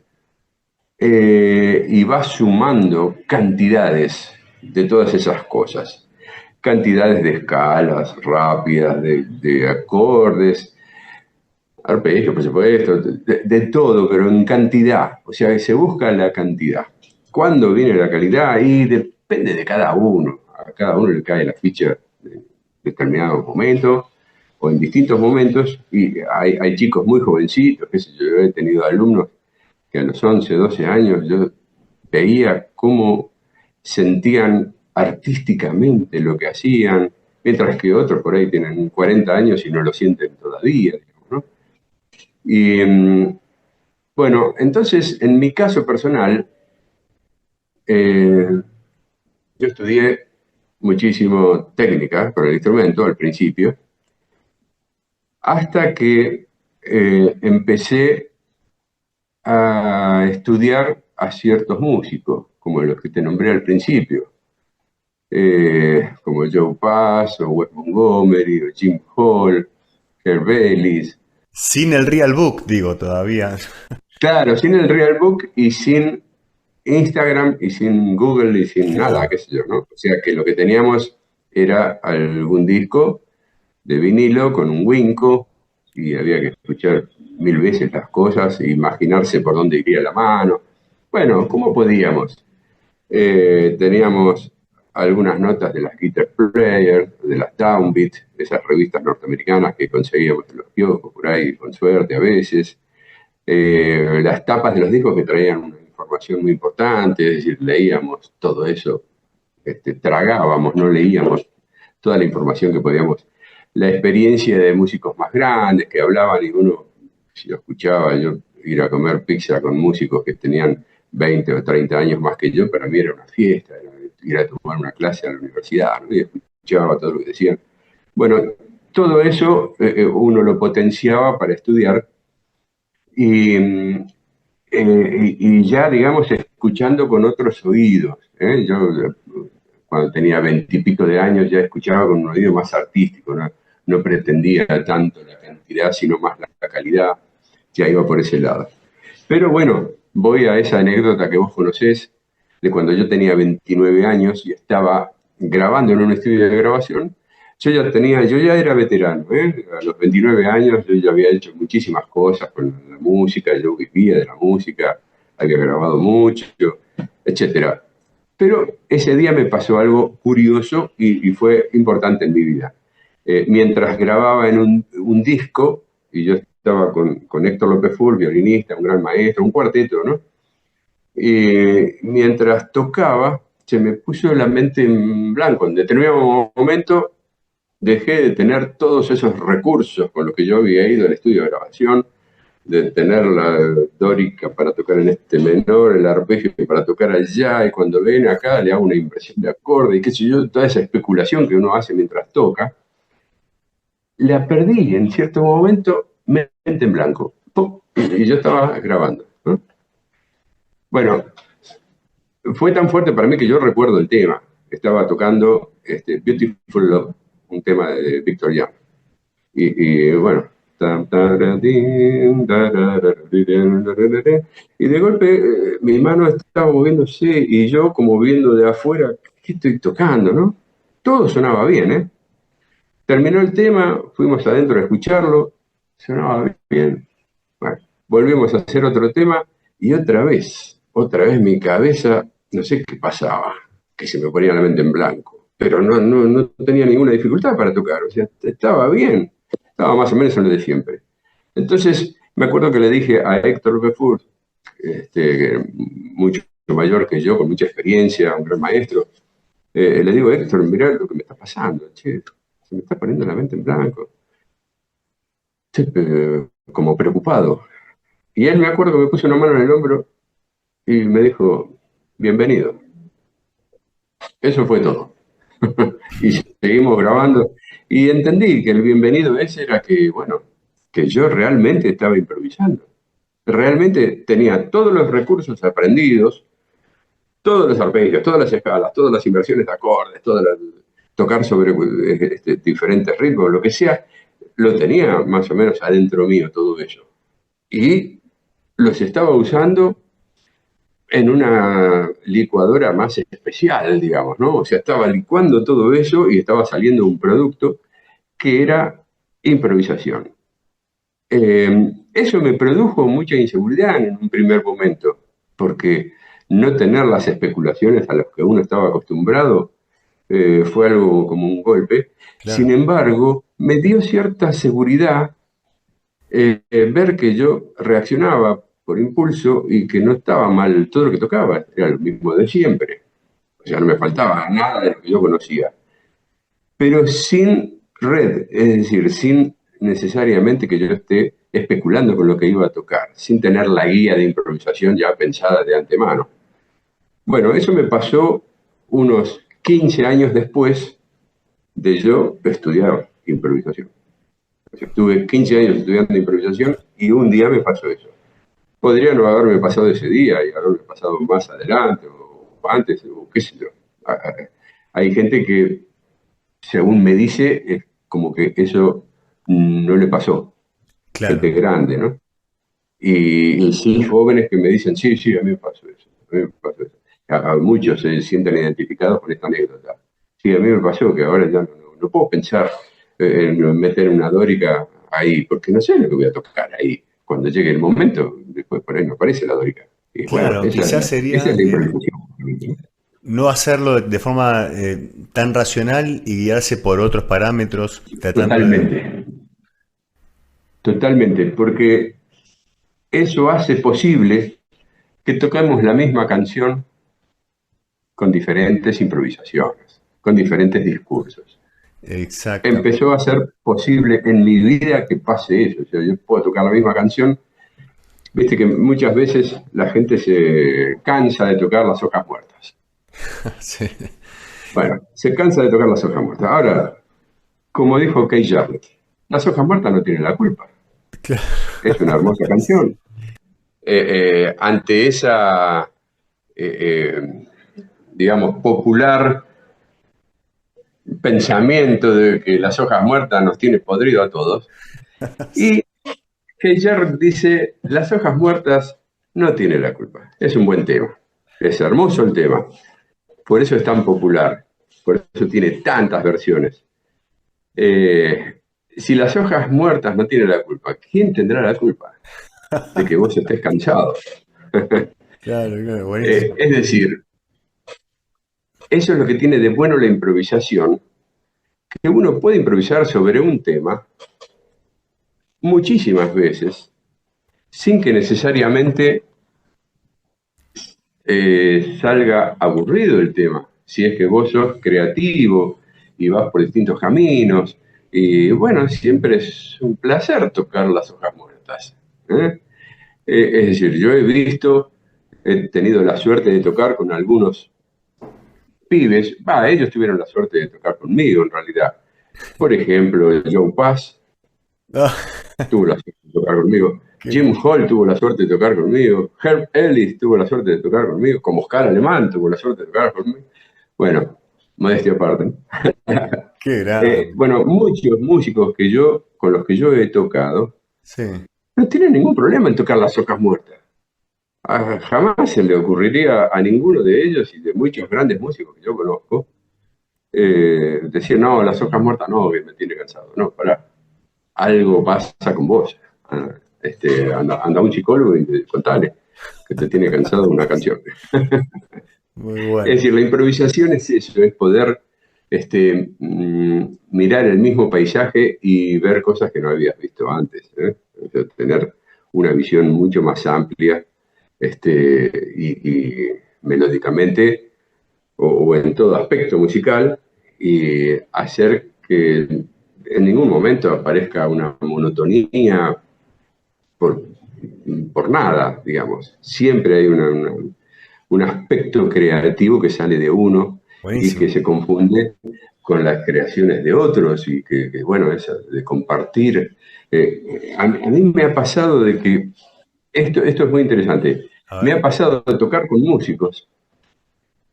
y va sumando cantidades de todas esas cosas. Cantidades de escalas rápidas, de acordes, arpegio, por supuesto, de todo, pero en cantidad. O sea, se busca la cantidad. ¿Cuándo viene la calidad? Y depende de cada uno. A cada uno le cae la ficha en determinado momento o en distintos momentos. Y hay chicos muy jovencitos, qué sé yo, he tenido alumnos que a los 11, 12 años yo veía cómo sentían artísticamente lo que hacían, mientras que otros por ahí tienen 40 años y no lo sienten todavía, digamos, ¿no? Y bueno, entonces, en mi caso personal, eh, yo estudié muchísimo técnica con el instrumento al principio, hasta que empecé a estudiar a ciertos músicos, como los que te nombré al principio, como Joe Pass, o Wes Montgomery, o Jim Hall, Herb Ellis. Sin el real book, digo, todavía. Claro, sin el real book y sin Instagram y sin Google y sin nada, qué sé yo, ¿no? O sea que lo que teníamos era algún disco de vinilo con un Winco y había que escuchar 1000 veces las cosas e imaginarse por dónde iría la mano. Bueno, ¿cómo podíamos? Teníamos algunas notas de las Guitar Player, de las Downbeat, esas revistas norteamericanas que conseguíamos en los kioscos por ahí, con suerte a veces. Las tapas de los discos que traían una información muy importante, es decir, leíamos todo eso, tragábamos, no leíamos toda la información que podíamos. La experiencia de músicos más grandes que hablaban y uno, si lo escuchaba, yo ir a comer pizza con músicos que tenían 20 o 30 años más que yo, para mí era una fiesta, era ir a tomar una clase a la universidad, ¿no? Y escuchaba todo lo que decían. Bueno, todo eso uno lo potenciaba para estudiar y, y ya, digamos, escuchando con otros oídos. Yo, cuando tenía 20 y pico de años, ya escuchaba con un oído más artístico, no pretendía tanto la cantidad, sino más la calidad, ya iba por ese lado. Pero bueno, voy a esa anécdota que vos conocés, de cuando yo tenía 29 años y estaba grabando en un estudio de grabación. Yo ya era veterano, ¿eh? A los 29 años yo ya había hecho muchísimas cosas con la música, yo vivía de la música, había grabado mucho, etcétera. Pero ese día me pasó algo curioso y fue importante en mi vida. Mientras grababa en un disco, y yo estaba con Héctor López Fur, violinista, un gran maestro, un cuarteto, ¿no? Mientras tocaba, se me puso la mente en blanco. En determinado momento dejé de tener todos esos recursos con los que yo había ido al estudio de grabación, de tener la dórica para tocar en este menor, el arpegio para tocar allá, y cuando ven acá le hago una impresión de acorde, y qué sé yo, toda esa especulación que uno hace mientras toca, la perdí en cierto momento, mente en blanco. ¡Pum! Y yo estaba grabando, ¿no? Bueno, fue tan fuerte para mí que yo recuerdo el tema. Estaba tocando Beautiful Love, un tema de Victor Young. Y bueno, y de golpe mi mano estaba moviéndose y yo como viendo de afuera, ¿qué estoy tocando, no? Todo sonaba bien, ¿eh? Terminó el tema, fuimos adentro a escucharlo, sonaba bien. Bueno, volvimos a hacer otro tema y otra vez mi cabeza, no sé qué pasaba, que se me ponía la mente en blanco, pero no tenía ninguna dificultad para tocar, o sea, estaba bien, estaba más o menos en lo de siempre. Entonces, me acuerdo que le dije a Héctor Lefur, mucho mayor que yo, con mucha experiencia, un gran maestro. Le digo, Héctor, mirá lo que me está pasando, che, se me está poniendo la mente en blanco. Como preocupado. Y él, me acuerdo que me puso una mano en el hombro y me dijo, bienvenido. Eso fue todo. Y seguimos grabando. Y entendí que el bienvenido ese era que, bueno, que yo realmente estaba improvisando. Realmente tenía todos los recursos aprendidos, todos los arpegios, todas las escalas, todas las inversiones de acordes, tocar sobre diferentes ritmos, lo que sea, lo tenía más o menos adentro mío todo eso. Y los estaba usando en una licuadora más especial, digamos, ¿no? O sea, estaba licuando todo eso y estaba saliendo un producto que era improvisación. Eso me produjo mucha inseguridad en un primer momento, porque no tener las especulaciones a las que uno estaba acostumbrado fue algo como un golpe. Claro. Sin embargo, me dio cierta seguridad ver que yo reaccionaba por impulso y que no estaba mal todo lo que tocaba, era lo mismo de siempre. O sea, no me faltaba nada de lo que yo conocía. Pero sin red, es decir, sin necesariamente que yo esté especulando con lo que iba a tocar, sin tener la guía de improvisación ya pensada de antemano. Bueno, eso me pasó unos 15 años después de yo estudiar improvisación. O sea, estuve 15 años estudiando improvisación y un día me pasó eso. Podría no haberme pasado ese día y haberme pasado más adelante o antes, o qué sé yo. Hay gente que, según me dice, es como que eso no le pasó. Claro. Gente grande, ¿no? Y sí, jóvenes que me dicen, sí, sí, a mí me pasó eso. A mí me pasó eso. A muchos se sienten identificados con esta anécdota. Sí, a mí me pasó que ahora ya no puedo pensar en meter una dórica ahí, porque no sé lo que voy a tocar ahí. Cuando llegue el momento, después por ahí no aparece la dórica. Y bueno, Claro, esa quizás es sería la improvisación. no hacerlo de forma tan racional y guiarse por otros parámetros, tratando de... Totalmente, totalmente, porque eso hace posible que toquemos la misma canción con diferentes improvisaciones, con diferentes discursos. Exactamente. Empezó a ser posible en mi vida que pase eso. O sea, yo puedo tocar la misma canción. Viste que muchas veces la gente se cansa de tocar las hojas muertas. Sí. Bueno, se cansa de tocar las hojas muertas. Ahora, como dijo Keith Jarrett, las hojas muertas no tienen la culpa. Es una hermosa canción. Ante esa, digamos, popular pensamiento de que las hojas muertas nos tiene podrido a todos. Y Kejar dice, las hojas muertas no tienen la culpa. Es un buen tema. Es hermoso el tema. Por eso es tan popular. Por eso tiene tantas versiones. Si las hojas muertas no tienen la culpa, ¿quién tendrá la culpa de que vos estés cansado? Claro, claro, buenísimo. Es decir, eso es lo que tiene de bueno la improvisación, que uno puede improvisar sobre un tema muchísimas veces sin que necesariamente salga aburrido el tema. Si es que vos sos creativo y vas por distintos caminos. Y bueno, siempre es un placer tocar las hojas muertas. ¿Eh? Es decir, yo he tenido la suerte de tocar con algunos pibes. Ellos tuvieron la suerte de tocar conmigo en realidad. Por ejemplo, Joe Pass Ah, tuvo la suerte de tocar conmigo. qué- Jim Hall tuvo la suerte de tocar conmigo. Herb Ellis tuvo la suerte de tocar conmigo. Como Oscar Alemán tuvo la suerte de tocar conmigo. Bueno, modestia aparte. qué grande. Bueno, muchos músicos con los que yo he tocado Sí. no tienen ningún problema en tocar las hojas muertas. Jamás se le ocurriría a ninguno de ellos y de muchos grandes músicos que yo conozco decir, no, las hojas muertas no, que me tiene cansado. No, pará, algo pasa con vos. Anda a un psicólogo y contale que te tiene cansado una canción. Muy Es bueno. decir, la improvisación es eso, es poder mirar el mismo paisaje y ver cosas que no habías visto antes. O sea, tener una visión mucho más amplia y melódicamente o en todo aspecto musical, y hacer que en ningún momento aparezca una monotonía por, por nada, digamos. Siempre hay un aspecto creativo que sale de uno y que Buenísimo. se confunde con las creaciones de otros y bueno, eso de compartir. A mí me ha pasado de que, esto es muy interesante, A me ver. ha pasado de tocar con músicos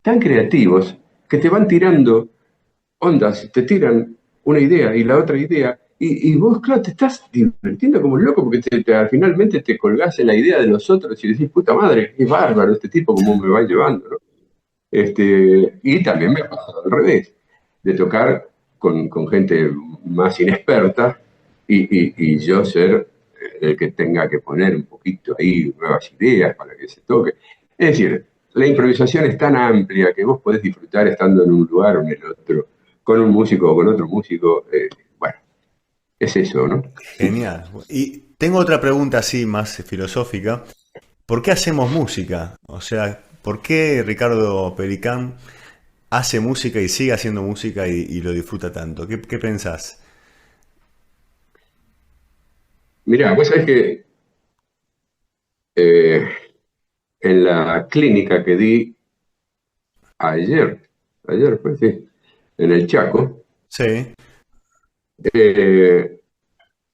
tan creativos que te van tirando ondas, te tiran una idea y la otra idea, y vos, claro, te estás divirtiendo como un loco porque finalmente te colgás en la idea de los otros y decís, puta madre, qué bárbaro este tipo, cómo me va llevando, ¿no? Y también me ha pasado al revés, de tocar con gente más inexperta y yo ser el que tenga que poner un poquito ahí nuevas ideas para que se toque. Es decir, la improvisación es tan amplia que vos podés disfrutar estando en un lugar o en el otro, con un músico o con otro músico. Bueno, es eso, ¿no? Genial. Y tengo otra pregunta así más filosófica. ¿Por qué hacemos música? O sea, ¿por qué Ricardo Pericán hace música y sigue haciendo música y lo disfruta tanto? ¿Qué pensás? Mirá, vos sabés que eh, en la clínica que di ayer, ayer pues sí, en el Chaco. Sí, Eh,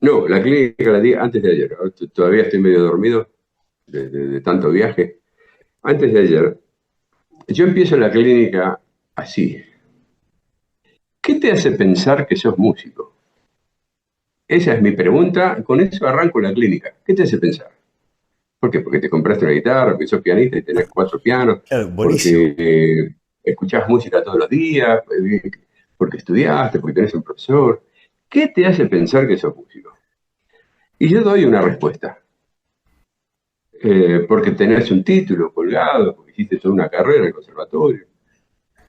no, la clínica la di antes de ayer. Ahora todavía estoy medio dormido de tanto viaje. Antes de ayer, yo empiezo la clínica así. ¿Qué te hace pensar que sos músico? Esa es mi pregunta. Con eso arranco la clínica. ¿Qué te hace pensar? ¿Por qué? Porque te compraste una guitarra, porque sos pianista y tenés 4 pianos, claro, buenísimo. porque escuchás música todos los días, porque estudiaste, porque tenés un profesor. ¿Qué te hace pensar que sos músico? Y yo doy una respuesta. Porque tenés un título colgado, porque hiciste toda una carrera en el conservatorio.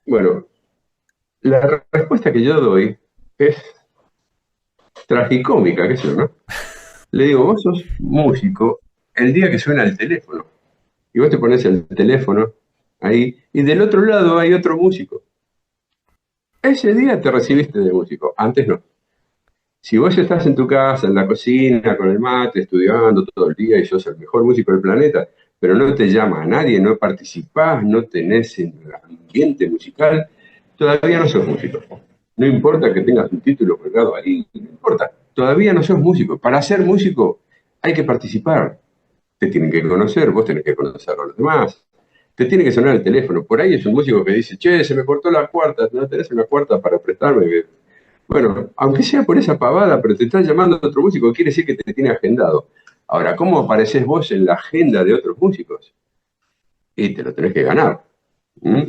Bueno, la respuesta que yo doy es tragicómica, qué sé yo, ¿no? Le digo, vos sos músico el día que suena el teléfono. Y vos te pones el teléfono ahí, y del otro lado hay otro músico. Ese día te recibiste de músico, antes no. Si vos estás en tu casa, en la cocina, con el mate, estudiando todo el día y sos el mejor músico del planeta, pero no te llama a nadie, no participás, no tenés el ambiente musical, todavía no sos músico. No importa que tengas un título colgado ahí, no importa, todavía no sos músico. Para ser músico hay que participar, te tienen que conocer, vos tenés que conocer a los demás, te tiene que sonar el teléfono. Por ahí es un músico que dice, che, se me cortó la cuarta, ¿no tenés una cuarta para prestarme? Bueno, aunque sea por esa pavada, pero te está llamando otro músico, quiere decir que te tiene agendado. Ahora, ¿cómo apareces vos en la agenda de otros músicos? Y te lo tenés que ganar. ¿Mm?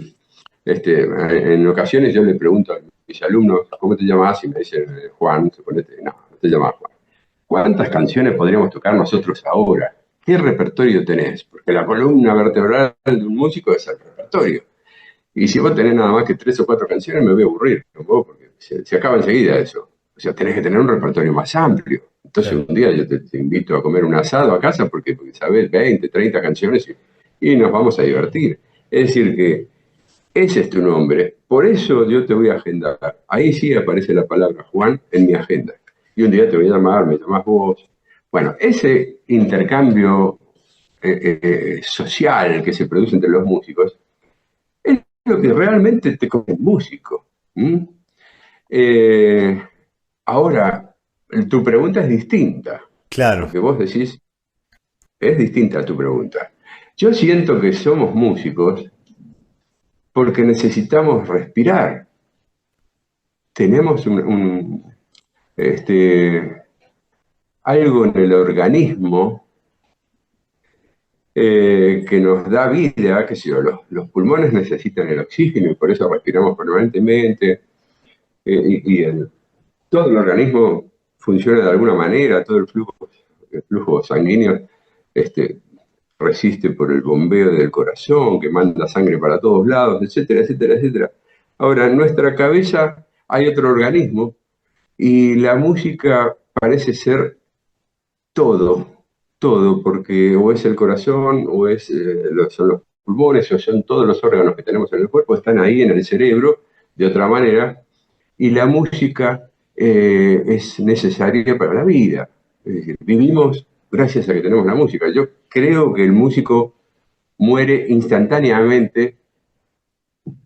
En ocasiones yo le pregunto a mis alumnos, ¿cómo te llamas? Y me dicen, Juan, suponete, no te llamas Juan. ¿Cuántas canciones podríamos tocar nosotros ahora? ¿Qué repertorio tenés? Porque la columna vertebral de un músico es el repertorio. Y si vos tenés nada más que 3 o 4 canciones, me voy a aburrir con vos, porque se acaba enseguida eso. O sea, tenés que tener un repertorio más amplio. Entonces Claro. un día yo te invito a comer un asado a casa porque sabés 20, 30 canciones y nos vamos a divertir. Es decir, que ese es tu nombre. Por eso yo te voy a agendar. Ahí sí aparece la palabra Juan en mi agenda. Y un día te voy a llamar, me llamás vos. Bueno, ese intercambio social que se produce entre los músicos es lo que realmente te come el músico. ¿Mm? Eh, Ahora, tu pregunta es distinta. Claro. Lo que vos decís es distinta a tu pregunta. Yo siento que somos músicos porque necesitamos respirar. Tenemos algo en el organismo que nos da vida, que si los pulmones necesitan el oxígeno y por eso respiramos permanentemente, todo el organismo funciona de alguna manera, todo el flujo sanguíneo este, resiste por el bombeo del corazón, que manda sangre para todos lados, etcétera, etcétera, etcétera. Ahora, en nuestra cabeza hay otro organismo y la música parece ser todo, todo, porque o es el corazón o son los pulmones, o son todos los órganos que tenemos en el cuerpo, están ahí en el cerebro de otra manera, y la música es necesaria para la vida. Es decir, vivimos gracias a que tenemos la música. Yo creo que el músico muere instantáneamente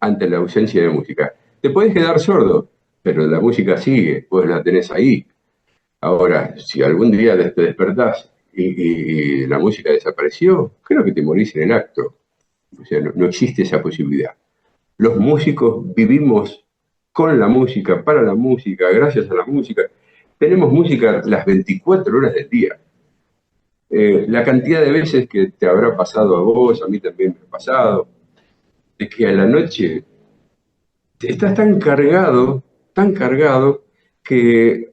ante la ausencia de música. Te puedes quedar sordo, pero la música sigue, vos la tenés ahí. Ahora, si algún día te despertás y la música desapareció, creo que te morís en el acto. O sea, no existe esa posibilidad. Los músicos vivimos con la música, para la música, gracias a la música. Tenemos música las 24 horas del día. La cantidad de veces que te habrá pasado a vos, a mí también me ha pasado, de que a la noche estás tan cargado, que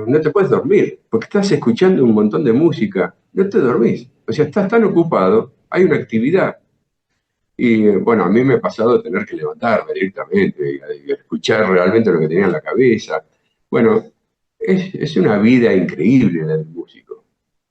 no te puedes dormir, porque estás escuchando un montón de música, no te dormís. O sea, estás tan ocupado, hay una actividad. Y bueno, a mí me ha pasado tener que levantarme directamente y escuchar realmente lo que tenía en la cabeza. Bueno, es una vida increíble la del músico.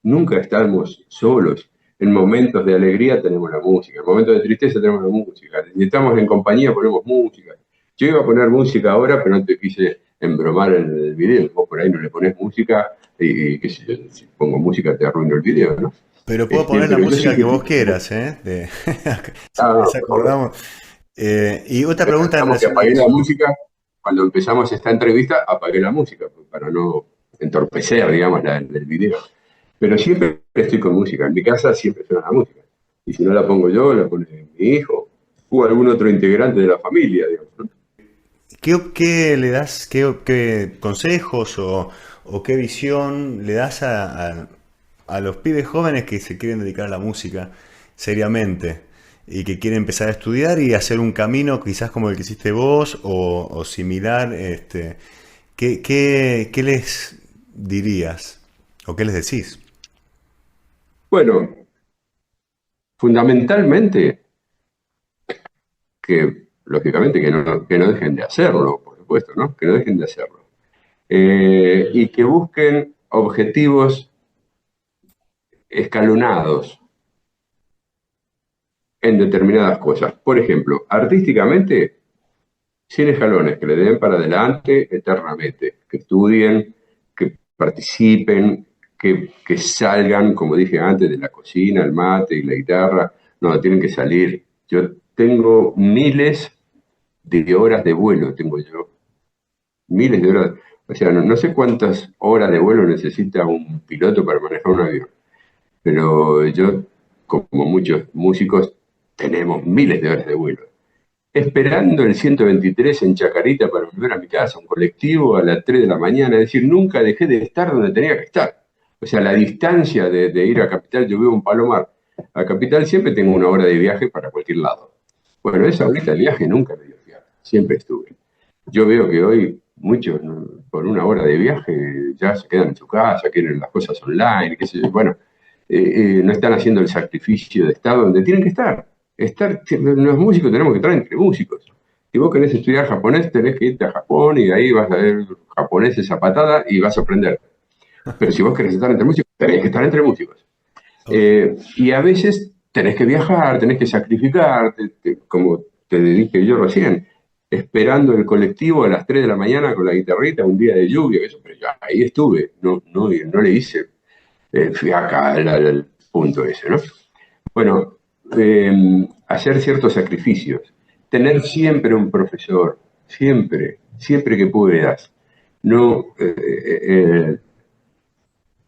Nunca estamos solos. En momentos de alegría tenemos la música, en momentos de tristeza tenemos la música. Si estamos en compañía ponemos música. Yo iba a poner música ahora, pero no te quise embromar en el video. Vos por ahí no le pones música y qué sé yo, si pongo música te arruino el video, ¿no? Pero puedo poner la Pero yo sí música que... que vos quieras, ¿eh? Si Ah, querés por favor. acordamos. Y otra pregunta en Digamos que relación a apagué la eso. música, cuando empezamos esta entrevista, apagué la música para no entorpecer, digamos, el video. Pero siempre estoy con música. En mi casa siempre suena la música. Y si no la pongo yo, la pone mi hijo o algún otro integrante de la familia, digamos, ¿no? ¿Qué le das, qué consejos o qué visión le das a los pibes jóvenes que se quieren dedicar a la música seriamente y que quieren empezar a estudiar y hacer un camino quizás como el que hiciste vos o similar? ¿Qué les dirías o qué les decís? Bueno, fundamentalmente, que lógicamente que no dejen de hacerlo, por supuesto, ¿no? Que no dejen de hacerlo. Y que busquen objetivos escalonados en determinadas cosas. Por ejemplo, artísticamente, sin escalones, que le den para adelante eternamente, que estudien, que participen, que salgan, como dije antes, de la cocina, el mate y la guitarra. No, tienen que salir. Yo tengo miles de horas de vuelo, tengo yo. Miles de horas. O sea, no sé cuántas horas de vuelo necesita un piloto para manejar un avión, pero yo, como muchos músicos, tenemos miles de horas de vuelo. Esperando el 123 en Chacarita para volver a mi casa, un colectivo a las 3 de la mañana, es decir, nunca dejé de estar donde tenía que estar. O sea, la distancia de ir a Capital, yo vivo en Palomar, a Capital siempre tengo una hora de viaje para cualquier lado. Bueno, esa horita de viaje nunca me dio fiaje, siempre estuve. Yo veo que hoy muchos, ¿no?, por una hora de viaje ya se quedan en su casa, quieren las cosas online, qué sé yo. Bueno, no están haciendo el sacrificio de estar donde tienen que estar. Los músicos tenemos que estar entre músicos. Si vos querés estudiar japonés, tenés que irte a Japón y ahí vas a ver japoneses a patada y vas a aprender. Pero si vos querés estar entre músicos, tenés que estar entre músicos. Ok. Y a veces tenés que viajar, tenés que sacrificarte, como te dije yo recién, esperando el colectivo a las 3 de la mañana con la guitarrita, un día de lluvia, eso, pero yo ahí estuve, no le hice fiaca al punto ese, ¿no? Bueno, hacer ciertos sacrificios, tener siempre un profesor, siempre que puedas. No,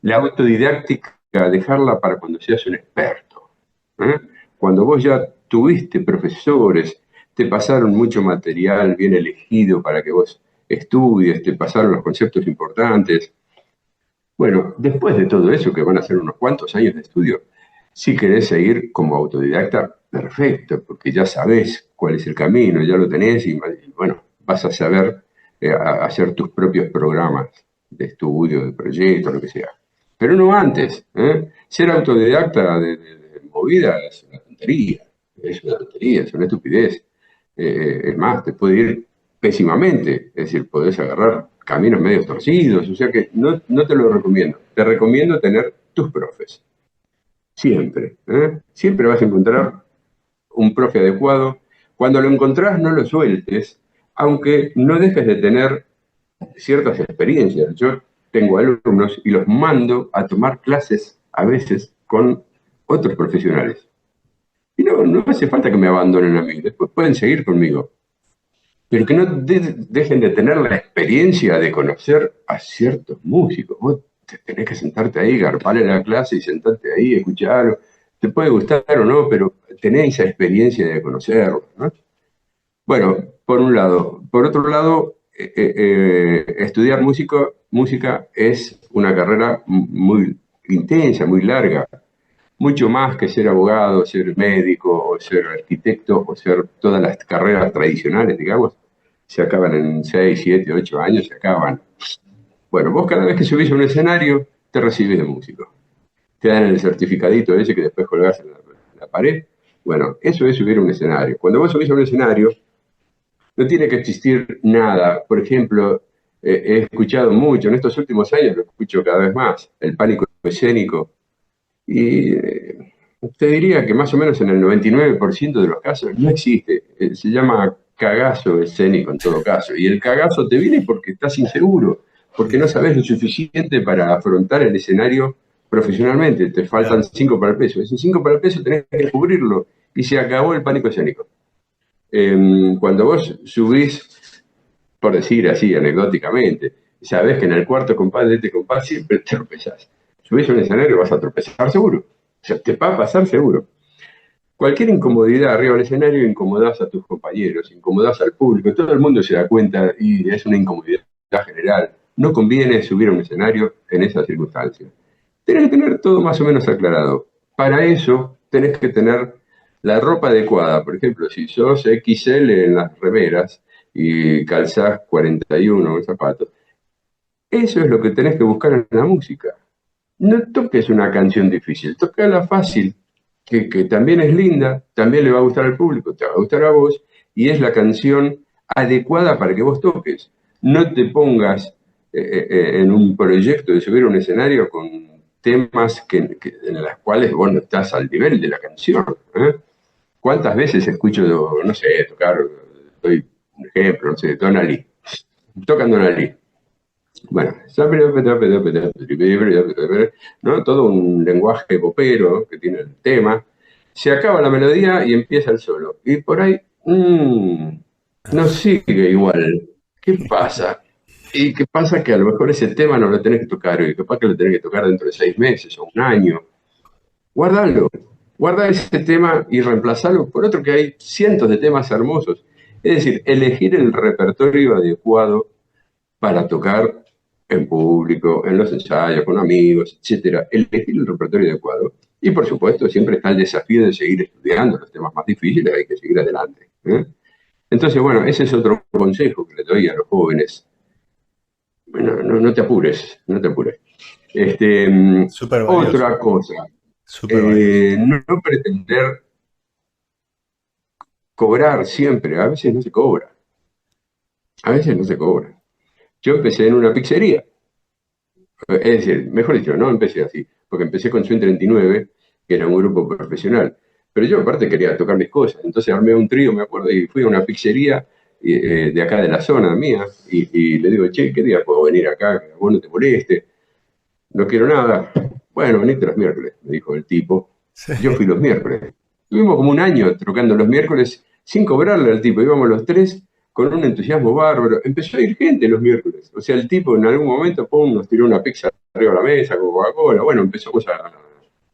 la autodidáctica, dejarla para cuando seas un experto, ¿eh? Cuando vos ya tuviste profesores, te pasaron mucho material bien elegido para que vos estudies, te pasaron los conceptos importantes. Bueno, después de todo eso, que van a ser unos cuantos años de estudio, si querés seguir como autodidacta, perfecto, porque ya sabés cuál es el camino, ya lo tenés y bueno, vas a saber hacer tus propios programas de estudio, de proyecto, lo que sea. Pero no antes, ¿eh? Ser autodidacta de movida es una tontería, es una estupidez. Es más, te puede ir pésimamente, es decir, podés agarrar caminos medio torcidos, o sea que no te lo recomiendo. Te recomiendo tener tus profes, siempre, ¿eh? Siempre vas a encontrar un profe adecuado. Cuando lo encontrás, no lo sueltes, aunque no dejes de tener ciertas experiencias. Yo tengo alumnos y los mando a tomar clases a veces con otros profesionales. Y no hace falta que me abandonen a mí, después pueden seguir conmigo. Pero que no dejen de tener la experiencia de conocer a ciertos músicos. Vos tenés que sentarte ahí, garparle la clase y sentarte ahí, escucharlo. Te puede gustar o no, pero tenés esa experiencia de conocerlo, ¿no? Bueno, por un lado. Por otro lado, estudiar música es una carrera muy intensa, muy larga. Mucho más que ser abogado, ser médico, o ser arquitecto, o ser todas las carreras tradicionales, digamos, se acaban en 6, 7, 8 años, se acaban. Bueno, vos cada vez que subís a un escenario, te recibís de músico. Te dan el certificadito ese que después colgás en la pared. Bueno, eso es subir a un escenario. Cuando vos subís a un escenario, no tiene que existir nada. Por ejemplo, he escuchado mucho, en estos últimos años lo escucho cada vez más, el pánico escénico. Y te diría que más o menos en el 99% de los casos no existe. Se llama cagazo escénico en todo caso. Y el cagazo te viene porque estás inseguro, porque no sabes lo suficiente para afrontar el escenario profesionalmente. Te faltan Claro. 5 para el peso. Ese 5 para el peso tenés que cubrirlo. Y se acabó el pánico escénico. Cuando vos subís, por decir así anecdóticamente, sabés que en el cuarto compás de este compás siempre tropezás. Subís a un escenario y vas a tropezar seguro. O sea, te va a pasar seguro. Cualquier incomodidad arriba del escenario incomodás a tus compañeros, incomodás al público, todo el mundo se da cuenta y es una incomodidad general. No conviene subir a un escenario en esas circunstancias. Tenés que tener todo más o menos aclarado. Para eso tenés que tener la ropa adecuada. Por ejemplo, si sos XL en las remeras y calzás 41 en zapatos, eso es lo que tenés que buscar en la música. No toques una canción difícil, la fácil, que también es linda, también le va a gustar al público, te va a gustar a vos, y es la canción adecuada para que vos toques. No te pongas en un proyecto de subir a un escenario con temas en las cuales vos no estás al nivel de la canción. ¿Eh? ¿Cuántas veces escucho, no sé, tocar, doy un ejemplo, no sé, Donna Lee? Tocan Donna Lee. Bueno, ¿no? Todo un lenguaje popero que tiene el tema. Se acaba la melodía y empieza el solo. Y por ahí, no sigue igual. ¿Qué pasa? Y qué pasa que a lo mejor ese tema no lo tenés que tocar, y capaz que lo tenés que tocar dentro de 6 meses o un año. Guardalo, guarda ese tema y reemplazalo por otro que hay cientos de temas hermosos. Es decir, elegir el repertorio adecuado para tocar en público, en los ensayos, con amigos, etcétera, elegir el repertorio adecuado. Y por supuesto, siempre está el desafío de seguir estudiando los temas más difíciles, hay que seguir adelante. ¿Eh? Entonces, bueno, ese es otro consejo que le doy a los jóvenes. Bueno, no te apures, no te apures. Súper valioso. Otra cosa, Súper valioso. no pretender cobrar siempre, a veces no se cobra, a veces no se cobra. Yo empecé en una pizzería. Es decir, mejor dicho, no empecé así, porque empecé con Swing 39, que era un grupo profesional. Pero yo aparte quería tocar mis cosas, entonces armé un trío, me acuerdo, y fui a una pizzería de acá de la zona mía, y le digo, che, ¿qué día puedo venir acá? Que a vos no te moleste, no quiero nada. Bueno, venite los miércoles, me dijo el tipo. Sí. Yo fui los miércoles. Tuvimos como un año tocando los miércoles sin cobrarle al tipo, íbamos los tres con un entusiasmo bárbaro. Empezó a ir gente los miércoles. O sea, el tipo en algún momento, pum, nos tiró una pizza arriba de la mesa con Coca-Cola. Bueno, empezamos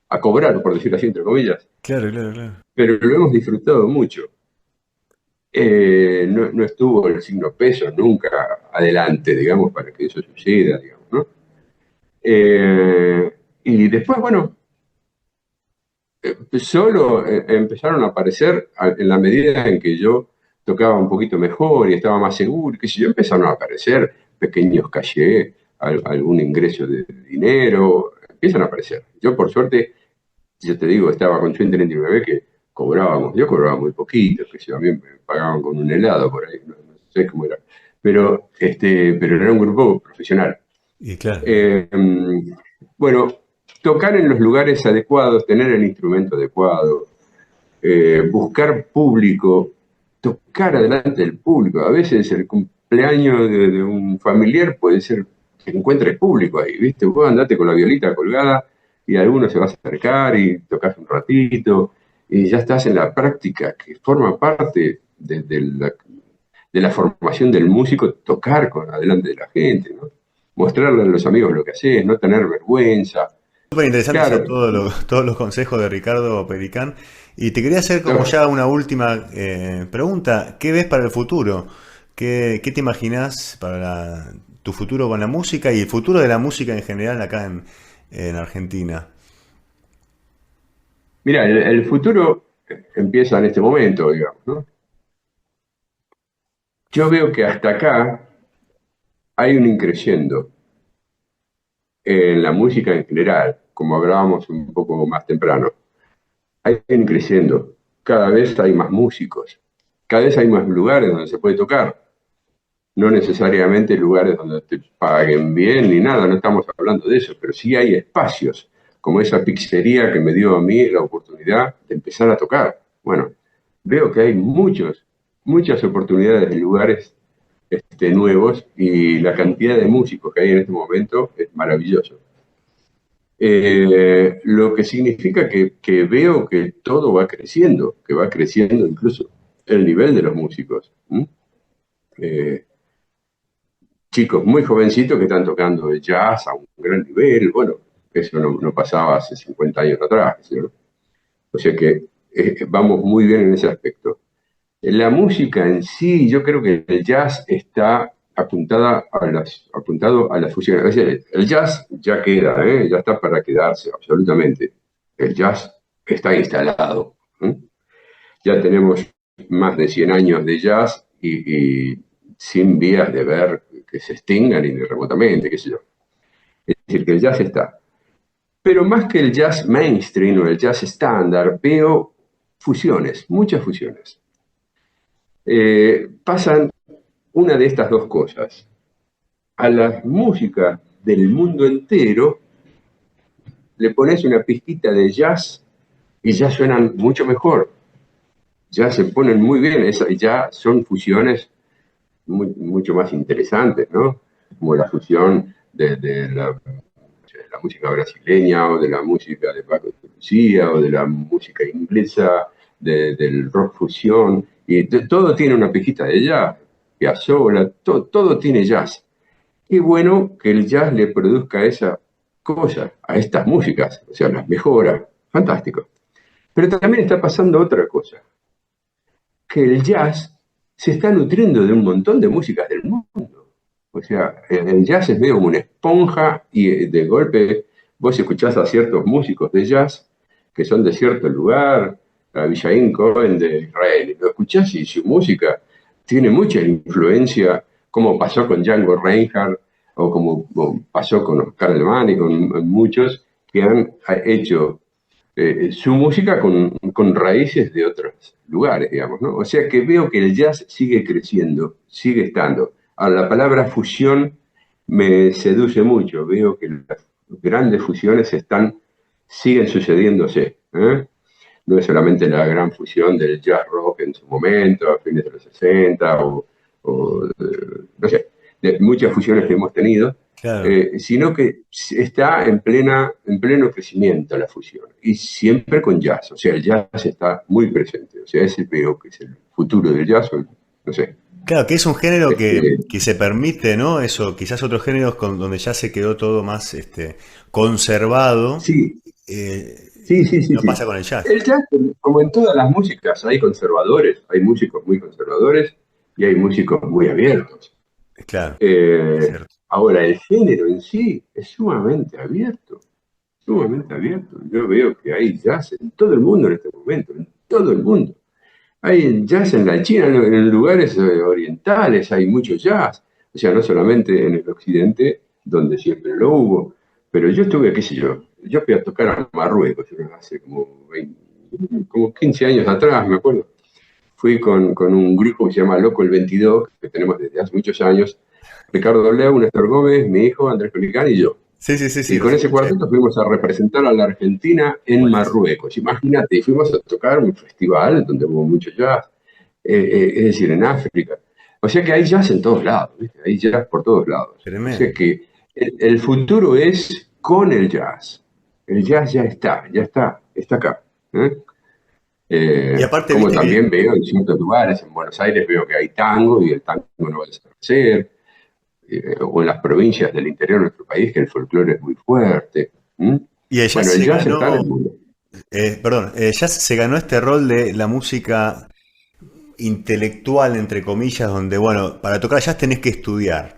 a cobrar, por decirlo así, entre comillas. Claro, claro, claro. Pero lo hemos disfrutado mucho. No estuvo el signo peso nunca adelante, digamos, para que eso suceda, digamos, ¿no? Y después, bueno, solo empezaron a aparecer en la medida en que yo tocaba un poquito mejor y estaba más seguro, que si yo empezaron a aparecer pequeños cachés, algún ingreso de dinero, empiezan a aparecer. Yo por suerte, yo te digo, estaba con 139 que cobrábamos, yo cobraba muy poquito, que si a mí me pagaban con un helado por ahí, no sé cómo era, pero era un grupo profesional. Y claro. Eh, bueno, tocar en los lugares adecuados, tener el instrumento adecuado, buscar público, tocar adelante del público. A veces el cumpleaños de un familiar puede ser que encuentres público ahí, ¿viste? Vos andate con la violita colgada y alguno se va a acercar y tocas un ratito y ya estás en la práctica que forma parte de la formación del músico, tocar con adelante de la gente, ¿no? Mostrarle a los amigos lo que haces, no tener vergüenza. Súper interesantes Claro, todos los consejos de Ricardo Pericán. Y te quería hacer como no, ya una última pregunta. ¿Qué ves para el futuro? ¿Qué te imaginas para tu futuro con la música y el futuro de la música en general acá en Argentina? mira, el futuro empieza en este momento, digamos, ¿no? Yo veo que hasta acá hay un increciendo en la música en general, como hablábamos un poco más temprano. Hay un increciendo. Cada vez hay más músicos. Cada vez hay más lugares donde se puede tocar. No necesariamente lugares donde te paguen bien ni nada, no estamos hablando de eso, pero sí hay espacios, como esa pizzería que me dio a mí la oportunidad de empezar a tocar. Bueno, veo que hay muchas oportunidades de lugares nuevos y la cantidad de músicos que hay en este momento es maravilloso. Lo que significa que veo que todo va creciendo, que va creciendo incluso el nivel de los músicos. Eh, Chicos muy jovencitos que están tocando el jazz a un gran nivel, bueno, eso no pasaba hace 50 años atrás, ¿no? O sea que vamos muy bien en ese aspecto. La música en sí, yo creo que el jazz está apuntado a las fusiones. Es decir, el jazz ya queda, ya está para quedarse, absolutamente. El jazz está instalado. Ya tenemos más de 100 años de jazz y sin vías de ver que se extingan ni remotamente, qué sé yo. Es decir, que el jazz está. Pero más que el jazz mainstream o el jazz estándar, veo fusiones, muchas fusiones. Pasan una de estas dos cosas. A las músicas del mundo entero le pones una pizquita de jazz y ya suenan mucho mejor. Ya se ponen muy bien, ya son fusiones mucho más interesantes, ¿no? Como la fusión de la música brasileña o de la música de Paco de Lucía o de la música inglesa, del rock fusión, y todo tiene una pizquita de jazz, Piazzolla, todo tiene jazz. Qué bueno que el jazz le produzca esa cosa a estas músicas, o sea, las mejora, fantástico. Pero también está pasando otra cosa, que el jazz se está nutriendo de un montón de músicas del mundo. O sea, el jazz es medio como una esponja y de golpe vos escuchás a ciertos músicos de jazz que son de cierto lugar, a Avisaín Cohen de Israel, y lo escuchás y su música tiene mucha influencia, como pasó con Django Reinhardt o como pasó con Oscar Alemán y con muchos que han hecho su música con raíces de otros lugares, digamos, ¿no? O sea que veo que el jazz sigue creciendo, sigue estando. Ahora, la palabra fusión me seduce mucho, veo que las grandes fusiones siguen sucediéndose, ¿eh? No es solamente la gran fusión del jazz rock en su momento, a fines de los 60, no sé, de muchas fusiones que hemos tenido, Claro. sino que está en pleno crecimiento la fusión, y siempre con jazz, o sea, el jazz está muy presente, o sea, ese veo que es el futuro del jazz, no sé. Claro, que es un género Este, que se permite, ¿no? Eso, quizás otros géneros donde ya se quedó todo más conservado, sí, eh, sí, no sí. pasa con el jazz. El jazz, como en todas las músicas, hay conservadores, hay músicos muy conservadores y hay músicos muy abiertos. Claro, es Eh, cierto. Ahora, el género en sí es sumamente abierto, sumamente abierto. Yo veo que hay jazz en todo el mundo en este momento, en todo el mundo. Hay jazz en la China, en lugares orientales, hay mucho jazz. O sea, no solamente en el occidente, donde siempre lo hubo. Pero yo estuve, qué sé yo fui a tocar a Marruecos hace como 15 años atrás, me acuerdo. Fui con un grupo que se llama Loco el 22, que tenemos desde hace muchos años. Ricardo Leu, Néstor Gómez, mi hijo, Andrés Pelicán y yo. Sí, sí, sí, Y sí, los con ese escuché. cuarteto fuimos a representar a la Argentina en Buenísimo. Marruecos. Imagínate, fuimos a tocar un festival donde hubo mucho jazz, es decir, en África. O sea que hay jazz en todos lados, ¿viste? Hay jazz por todos lados. O sea Tremendo. que el futuro es con el jazz. El jazz ya está acá. ¿Eh? Y aparte, Como viste que también veo en ciertos lugares, en Buenos Aires veo que hay tango y el tango no va a desaparecer, o en las provincias del interior de nuestro país que el folclore es muy fuerte. ¿Mm? y el jazz Bueno, el se jazz está en el ganó, mundo. perdón, el jazz se ganó este rol de la música intelectual, entre comillas, donde, bueno, para tocar jazz tenés que estudiar.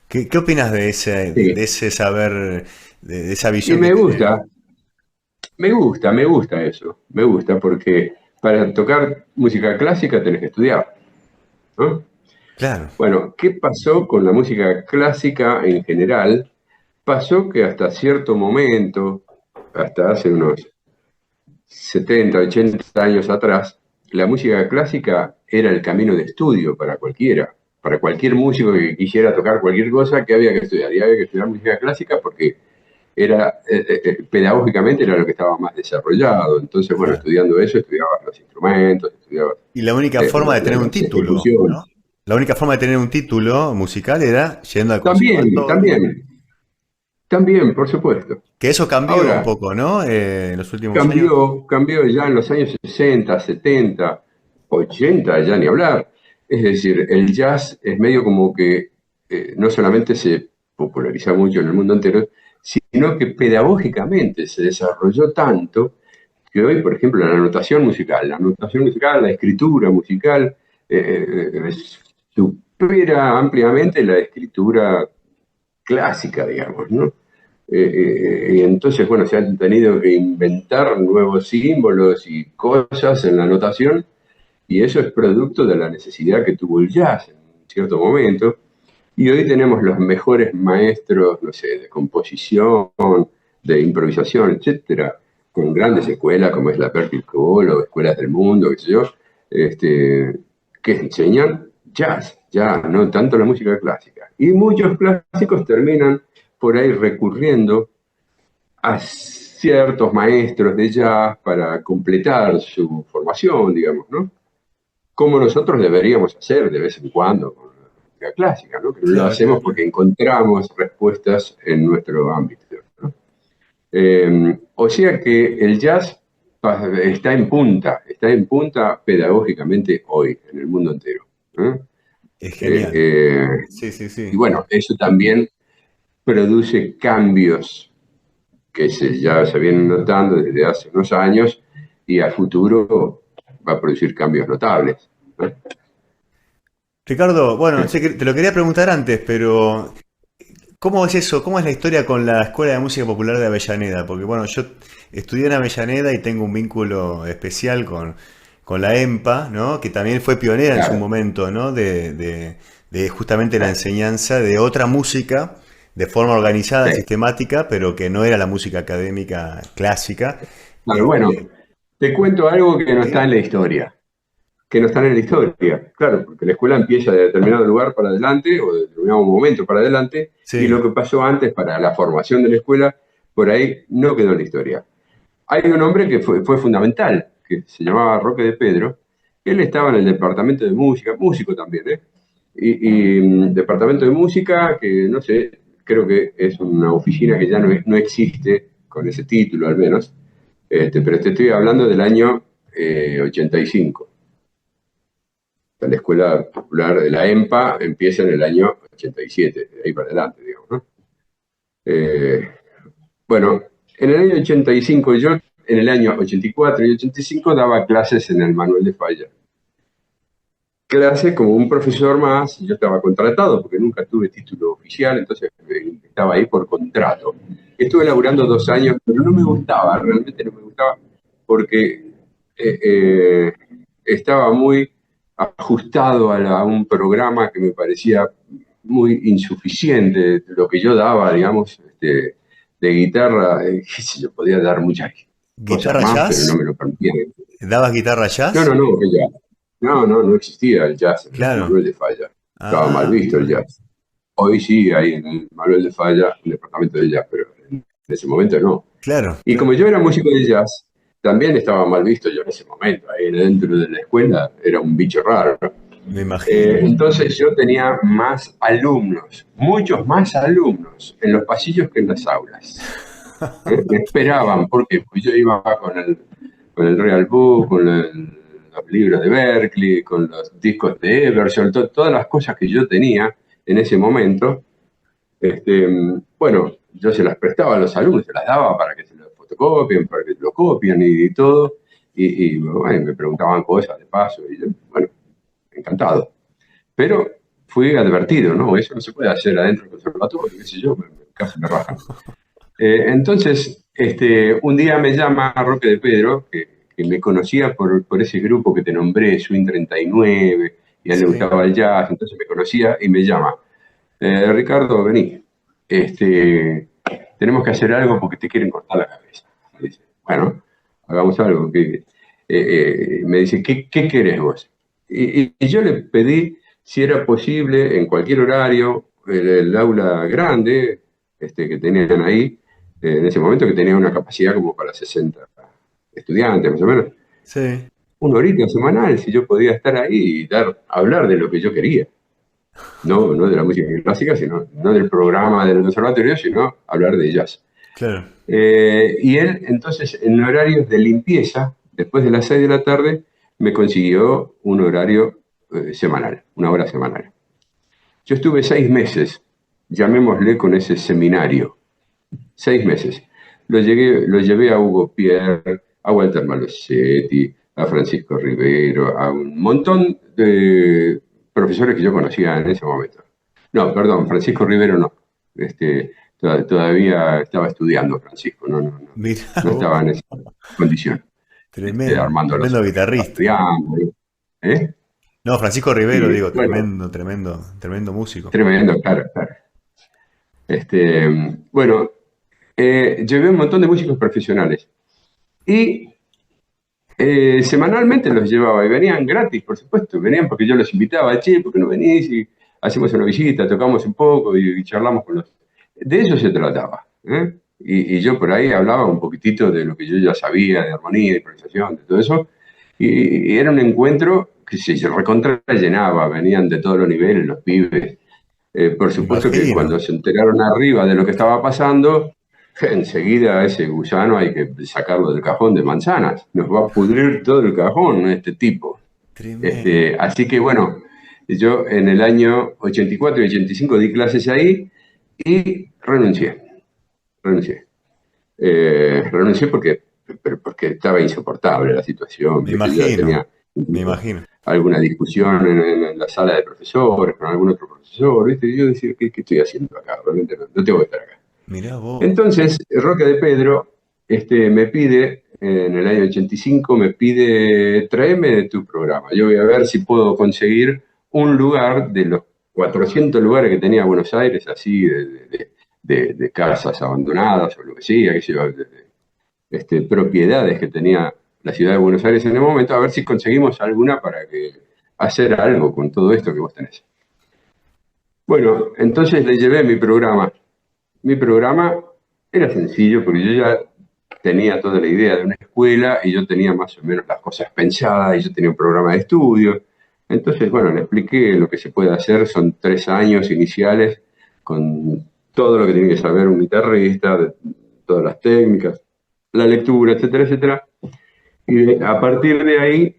¿Qué opinas de Sí. ese saber, de esa Y visión que tiene? me gusta eso, me gusta porque para tocar música clásica tenés que estudiar, ¿no? Claro. Bueno, ¿qué pasó con la música clásica en general? Pasó que hasta cierto momento, hasta hace unos 70, 80 años atrás, la música clásica era el camino de estudio para cualquiera, para cualquier músico que quisiera tocar cualquier cosa que había que estudiar. Y había que estudiar música clásica porque era, pedagógicamente era lo que estaba más desarrollado. Entonces, bueno, Claro. estudiando eso, estudiabas los instrumentos, estudiabas Y la única forma de tener un las título, ¿no? ejecuciones. La única forma de tener un título musical era yendo al También, conservatorio. también, por supuesto. Que eso cambió un Ahora, poco, ¿no? En los últimos años. cambió ya en los años 60, 70, 80, ya ni hablar. Es decir, el jazz es medio como que no solamente se populariza mucho en el mundo entero, sino que pedagógicamente se desarrolló tanto que hoy, por ejemplo, la notación musical, la escritura musical, supera ampliamente la escritura clásica, digamos, ¿no? Y entonces, bueno, se han tenido que inventar nuevos símbolos y cosas en la notación, y eso es producto de la necesidad que tuvo el jazz en un cierto momento. Y hoy tenemos los mejores maestros, no sé, de composición, de improvisación, etcétera, con grandes escuelas como es la Berklee School o escuelas del mundo, qué sé yo, este, que enseñan jazz, ya no tanto la música clásica. Y muchos clásicos terminan por ahí recurriendo a ciertos maestros de jazz para completar su formación, digamos, ¿no? Como nosotros deberíamos hacer de vez en cuando con la música clásica, ¿no? Que no lo Claro, claro, hacemos claro. porque encontramos respuestas en nuestro ámbito, ¿no? O sea que el jazz está en punta pedagógicamente hoy en el mundo entero. ¿Eh? Es Eh, genial. eh, Sí, sí, y sí. bueno, eso también produce cambios que ya se vienen notando desde hace unos años y a futuro va a producir cambios notables. ¿No? Ricardo, bueno, sé que te lo quería preguntar antes, pero ¿cómo es eso? ¿Cómo es la historia con la Escuela de Música Popular de Avellaneda? Porque bueno, yo estudié en Avellaneda y tengo un vínculo especial con la EMPA, ¿no? Que también fue pionera en su Claro, momento, ¿no? De justamente la enseñanza de otra música de forma organizada, sí. sistemática, pero que no era la música académica clásica. Claro, bueno, Este, te cuento algo que no está ¿sí? en la historia, que no están en la historia. Claro, porque la escuela empieza de determinado lugar para adelante o de determinado momento para adelante, y Sí. lo que pasó antes para la formación de la escuela, por ahí no quedó en la historia. Hay un hombre que fue fundamental, que se llamaba Roque de Pedro. Él estaba en el departamento de música, músico también, ¿eh? Departamento de música, que no sé, creo que es una oficina que ya no existe con ese título al menos, pero te estoy hablando del año 85. La Escuela Popular de la EMPA empieza en el año 87, de ahí para adelante, digamos, ¿no? Eh, bueno, en el año 85 yo, en el año 84 y 85 daba clases en el Manuel de Falla. Clase como un profesor más, yo estaba contratado porque nunca tuve título oficial, entonces estaba ahí por contrato. Estuve laburando 2 años, pero no me gustaba, realmente no me gustaba, porque estaba muy ajustado a un programa que me parecía muy insuficiente, lo que yo daba, digamos, de guitarra, qué sé yo, podía dar muchas cosas ¿Guitarra más, pero no jazz? me lo permitían. ¿Dabas guitarra No, jazz? no, no, que ya. No existía el jazz en el Claro. Manuel de Falla. Estaba mal Ah, visto el jazz. Hoy sí hay en el Manuel de Falla un departamento de jazz, pero en ese momento no. Claro, Y como claro. yo era músico de jazz, también estaba mal visto yo en ese momento. Ahí dentro de la escuela era un bicho raro. Me imagino. Entonces yo tenía más alumnos, muchos más alumnos en los pasillos que en las aulas. Me esperaban, ¿por qué? Porque yo iba con el Real Book, los libros de Berkeley, con los discos de Everson, todas las cosas que yo tenía en ese momento. Este, bueno, yo se las prestaba a los alumnos, se las daba para que se lo fotocopien, para que se lo copien y todo. Bueno, me preguntaban cosas de paso, y yo, bueno, encantado. Pero fui advertido, ¿no? Eso no se puede hacer adentro del conservatorio, qué sé yo, casi me rajan. Entonces, un día me llama Roque de Pedro, que me conocía por ese grupo que te nombré, Swing 39, y a él le Sí. gustaba el jazz, entonces me conocía y me llama. Ricardo, vení. Tenemos que hacer algo porque te quieren cortar la cabeza. Me dice, bueno, hagamos algo. Me dice, ¿qué querés vos? Y yo le pedí si era posible en cualquier horario, el aula grande que tenían ahí, en ese momento que tenía una capacidad como para 60 estudiantes, más o menos, Sí. una horita semanal, si yo podía estar ahí y hablar de lo que yo quería. No, no de la música clásica, sino no del programa del conservatorio, sino hablar de jazz. Claro. Y él, entonces, en horarios de limpieza, después de las 6 de la tarde, me consiguió un horario semanal, una hora semanal. Yo estuve 6 meses, llamémosle con ese seminario, 6 meses. Lo llevé a Hugo Pierre, a Walter Malosetti, a Francisco Rivero, a un montón de profesores que yo conocía en ese momento. No, perdón, Francisco Rivero no. Todavía estaba estudiando Francisco, Mirá no vos. estaba en esa condición. Tremendo, Armando los tremendo guitarrista. estudiando. ¿Eh? No, Francisco Rivero, Y digo, bueno, tremendo, tremendo, tremendo músico. tremendo, claro, claro. Este, bueno, llevé un montón de músicos profesionales. Y semanalmente los llevaba y venían gratis, por supuesto. Venían porque yo los invitaba, che, ¿por qué no venís? Y hacemos una visita, tocamos un poco y charlamos con los... De eso se trataba. ¿Eh? Y yo por ahí hablaba un poquitito de lo que yo ya sabía, de armonía, de improvisación, de todo eso. Y era un encuentro que se recontra llenaba, venían de todos los niveles los pibes. Por Me supuesto que imagino. cuando se enteraron arriba de lo que estaba pasando, enseguida a ese gusano hay que sacarlo del cajón de manzanas. Nos va a pudrir todo el cajón este tipo. Tremendo. Así que bueno, yo en el año 84 y 85 di clases ahí y renuncié. Renuncié. Renuncié porque estaba insoportable la situación. Me ¿Viste? Ya imagino. tenía Me incluso imagino. alguna discusión en la sala de profesores con algún otro profesor. ¿Viste? Y yo decía, ¿qué estoy haciendo acá? Realmente no tengo que estar acá. Mirá vos. Entonces, Roque de Pedro me pide, en el año 85, me pide, tráeme de tu programa. Yo voy a ver si puedo conseguir un lugar de los 400 lugares que tenía Buenos Aires, así, de casas abandonadas o lo que sea, qué sé yo, propiedades que tenía la ciudad de Buenos Aires en el momento, a ver si conseguimos alguna para hacer algo con todo esto que vos tenés. Bueno, entonces le llevé mi programa. Mi programa era sencillo porque yo ya tenía toda la idea de una escuela y yo tenía más o menos las cosas pensadas y yo tenía un programa de estudio. Entonces, bueno, le expliqué lo que se puede hacer. Son 3 años iniciales con todo lo que tiene que saber un guitarrista, de todas las técnicas, la lectura, etcétera, etcétera. Y a partir de ahí,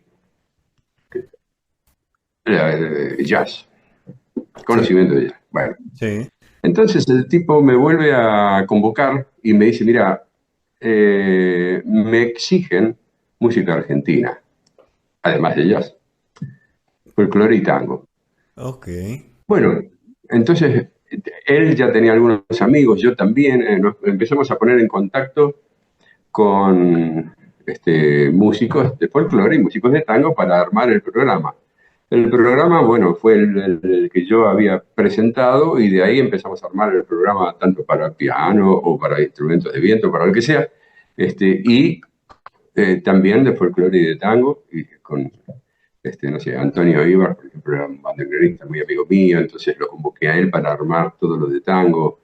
jazz, Sí, conocimiento de jazz. Bueno, sí. entonces el tipo me vuelve a convocar y me dice, mira, me exigen música argentina, además de jazz, folclore y tango. Ok. Bueno, entonces él ya tenía algunos amigos, yo también, nos empezamos a poner en contacto con músicos de folclore y músicos de tango para armar el programa. El programa, bueno, fue el que yo había presentado y de ahí empezamos a armar el programa tanto para piano o para instrumentos de viento, para lo que sea, y también de folclore y de tango, y no sé, Antonio Ibar, por ejemplo, era un bandoneonista muy amigo mío, entonces lo convoqué a él para armar todo lo de tango,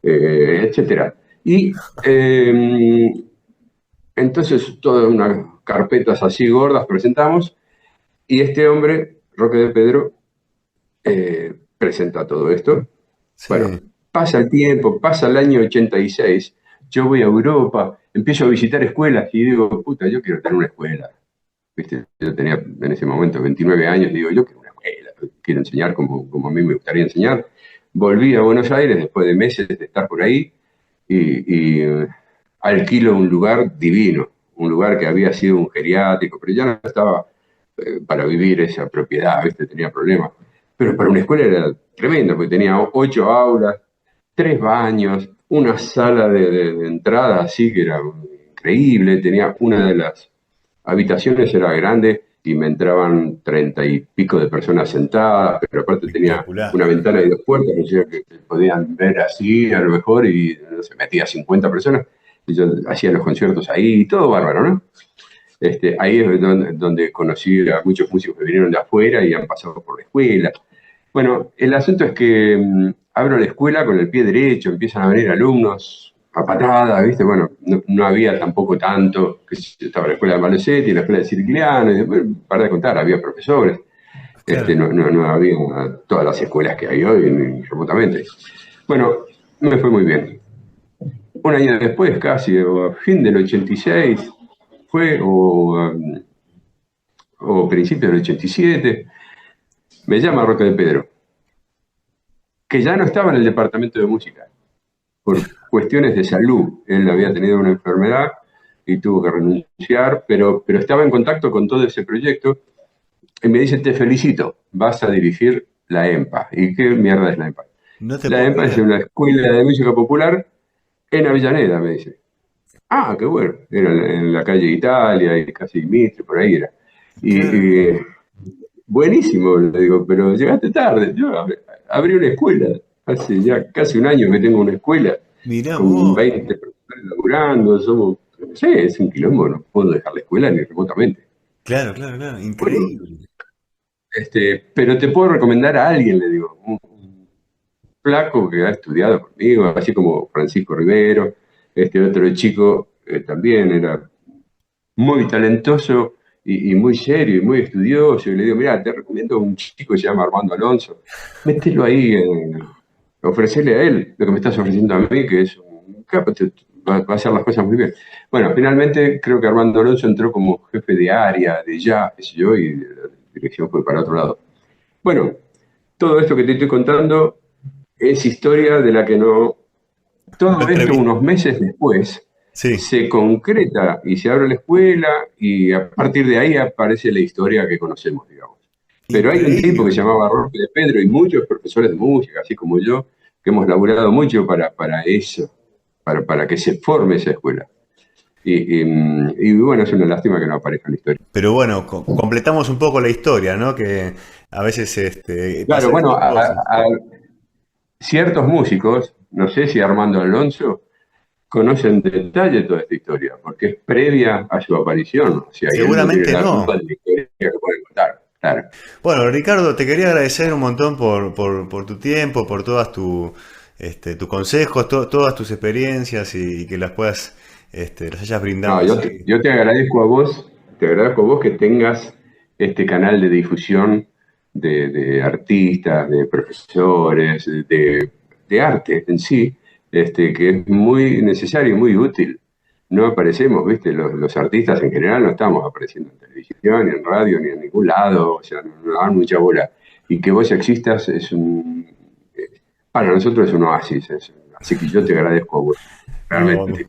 etcétera. Y entonces todas unas carpetas así gordas presentamos, y este hombre, Roque de Pedro, presenta todo esto. Bueno, Sí. pasa el tiempo, pasa el año 86, yo voy a Europa, empiezo a visitar escuelas y digo, puta, yo quiero tener una escuela. ¿Viste? Yo tenía en ese momento 29 años, digo, yo quiero una escuela, quiero enseñar como a mí me gustaría enseñar. Volví a Buenos Aires después de meses de estar por ahí y alquilo un lugar divino, un lugar que había sido un geriátrico, pero ya no estaba para vivir esa propiedad, ¿viste? Tenía problemas. Pero para una escuela era tremendo, porque tenía 8 aulas, 3 baños, una sala de entrada así que era increíble, tenía una de las habitaciones era grande y me entraban 30 y pico de personas sentadas, pero aparte tenía Espectacular. una ventana y 2 puertas, o sea que podían ver así a lo mejor y no sé, metía 50 personas y yo hacía los conciertos ahí, todo bárbaro, ¿no? Ahí es donde conocí a muchos músicos que vinieron de afuera y han pasado por la escuela. Bueno, el asunto es que abro la escuela con el pie derecho, empiezan a venir alumnos a patada, ¿viste? Bueno, no había tampoco tanto, que estaba la escuela de Malosetti, la escuela de Circiliano, y después, para de contar, había profesores, Claro. no había todas las escuelas que hay hoy, ni remotamente. Bueno, me fue muy bien. Un año después, casi, o a fin del 86, fue, o principios del 87, me llama Roque de Pedro, que ya no estaba en el departamento de música, por cuestiones de salud. Él había tenido una enfermedad y tuvo que renunciar, pero estaba en contacto con todo ese proyecto y me dice, te felicito, vas a dirigir la EMPA. ¿Y qué mierda es la EMPA? No te La puedo EMPA es creer. una escuela de música popular en Avellaneda, me dice. Ah, qué bueno. Era en la calle Italia y casi Mitre, por ahí era. Claro. Y buenísimo, le digo, pero llegaste tarde. Yo abrí una escuela. Hace ya casi un año que tengo una escuela Mirá con vos. 20 profesores laburando. Somos, no sé, es un quilombo, no puedo dejar la escuela ni remotamente. Claro, claro, claro. Bueno, Increíble. pero te puedo recomendar a alguien, le digo, un flaco que ha estudiado conmigo, así como Francisco Rivero, este otro chico también era muy talentoso y muy serio y muy estudioso. Y le digo, mira, te recomiendo a un chico que se llama Armando Alonso. Mételo ahí, ofrecerle a él lo que me estás ofreciendo a mí, que es un capo, va a hacer las cosas muy bien. Bueno, finalmente creo que Armando Alonso entró como jefe de área, de jazz, qué sé yo, y la dirección fue para otro lado. Bueno, todo esto que te estoy contando es historia de la que no, No todo esto entrevi- unos meses después Sí. se concreta y se abre la escuela y a partir de ahí aparece la historia que conocemos, digamos. Pero hay un tipo que se Increíble. llamaba Roque de Pedro y muchos profesores de música, así como yo, que hemos laburado mucho para eso, para que se forme esa escuela. Y bueno, es una lástima que no aparezca en la historia. Pero bueno, completamos un poco la historia, ¿no? Que a veces Claro, pasan bueno, estas cosas. a ciertos músicos, no sé si Armando Alonso, conocen en detalle toda esta historia, porque es previa a su aparición. O sea, y él no tiene Seguramente la no. culpa de la historia que pueden contar. Claro. Bueno, Ricardo, te quería agradecer un montón por tu tiempo, por todas tus consejos, todas tus experiencias y que las puedas, las hayas brindado No, así. yo te agradezco a vos que tengas este canal de difusión de artistas, de profesores, de arte en sí, que es muy necesario y muy útil. No aparecemos, ¿viste? Los artistas en general no estamos apareciendo en televisión, ni en radio, ni en ningún lado, o sea, no dan mucha bola. Y que vos existas para nosotros es un oasis. Así que yo te agradezco a vos, No, realmente.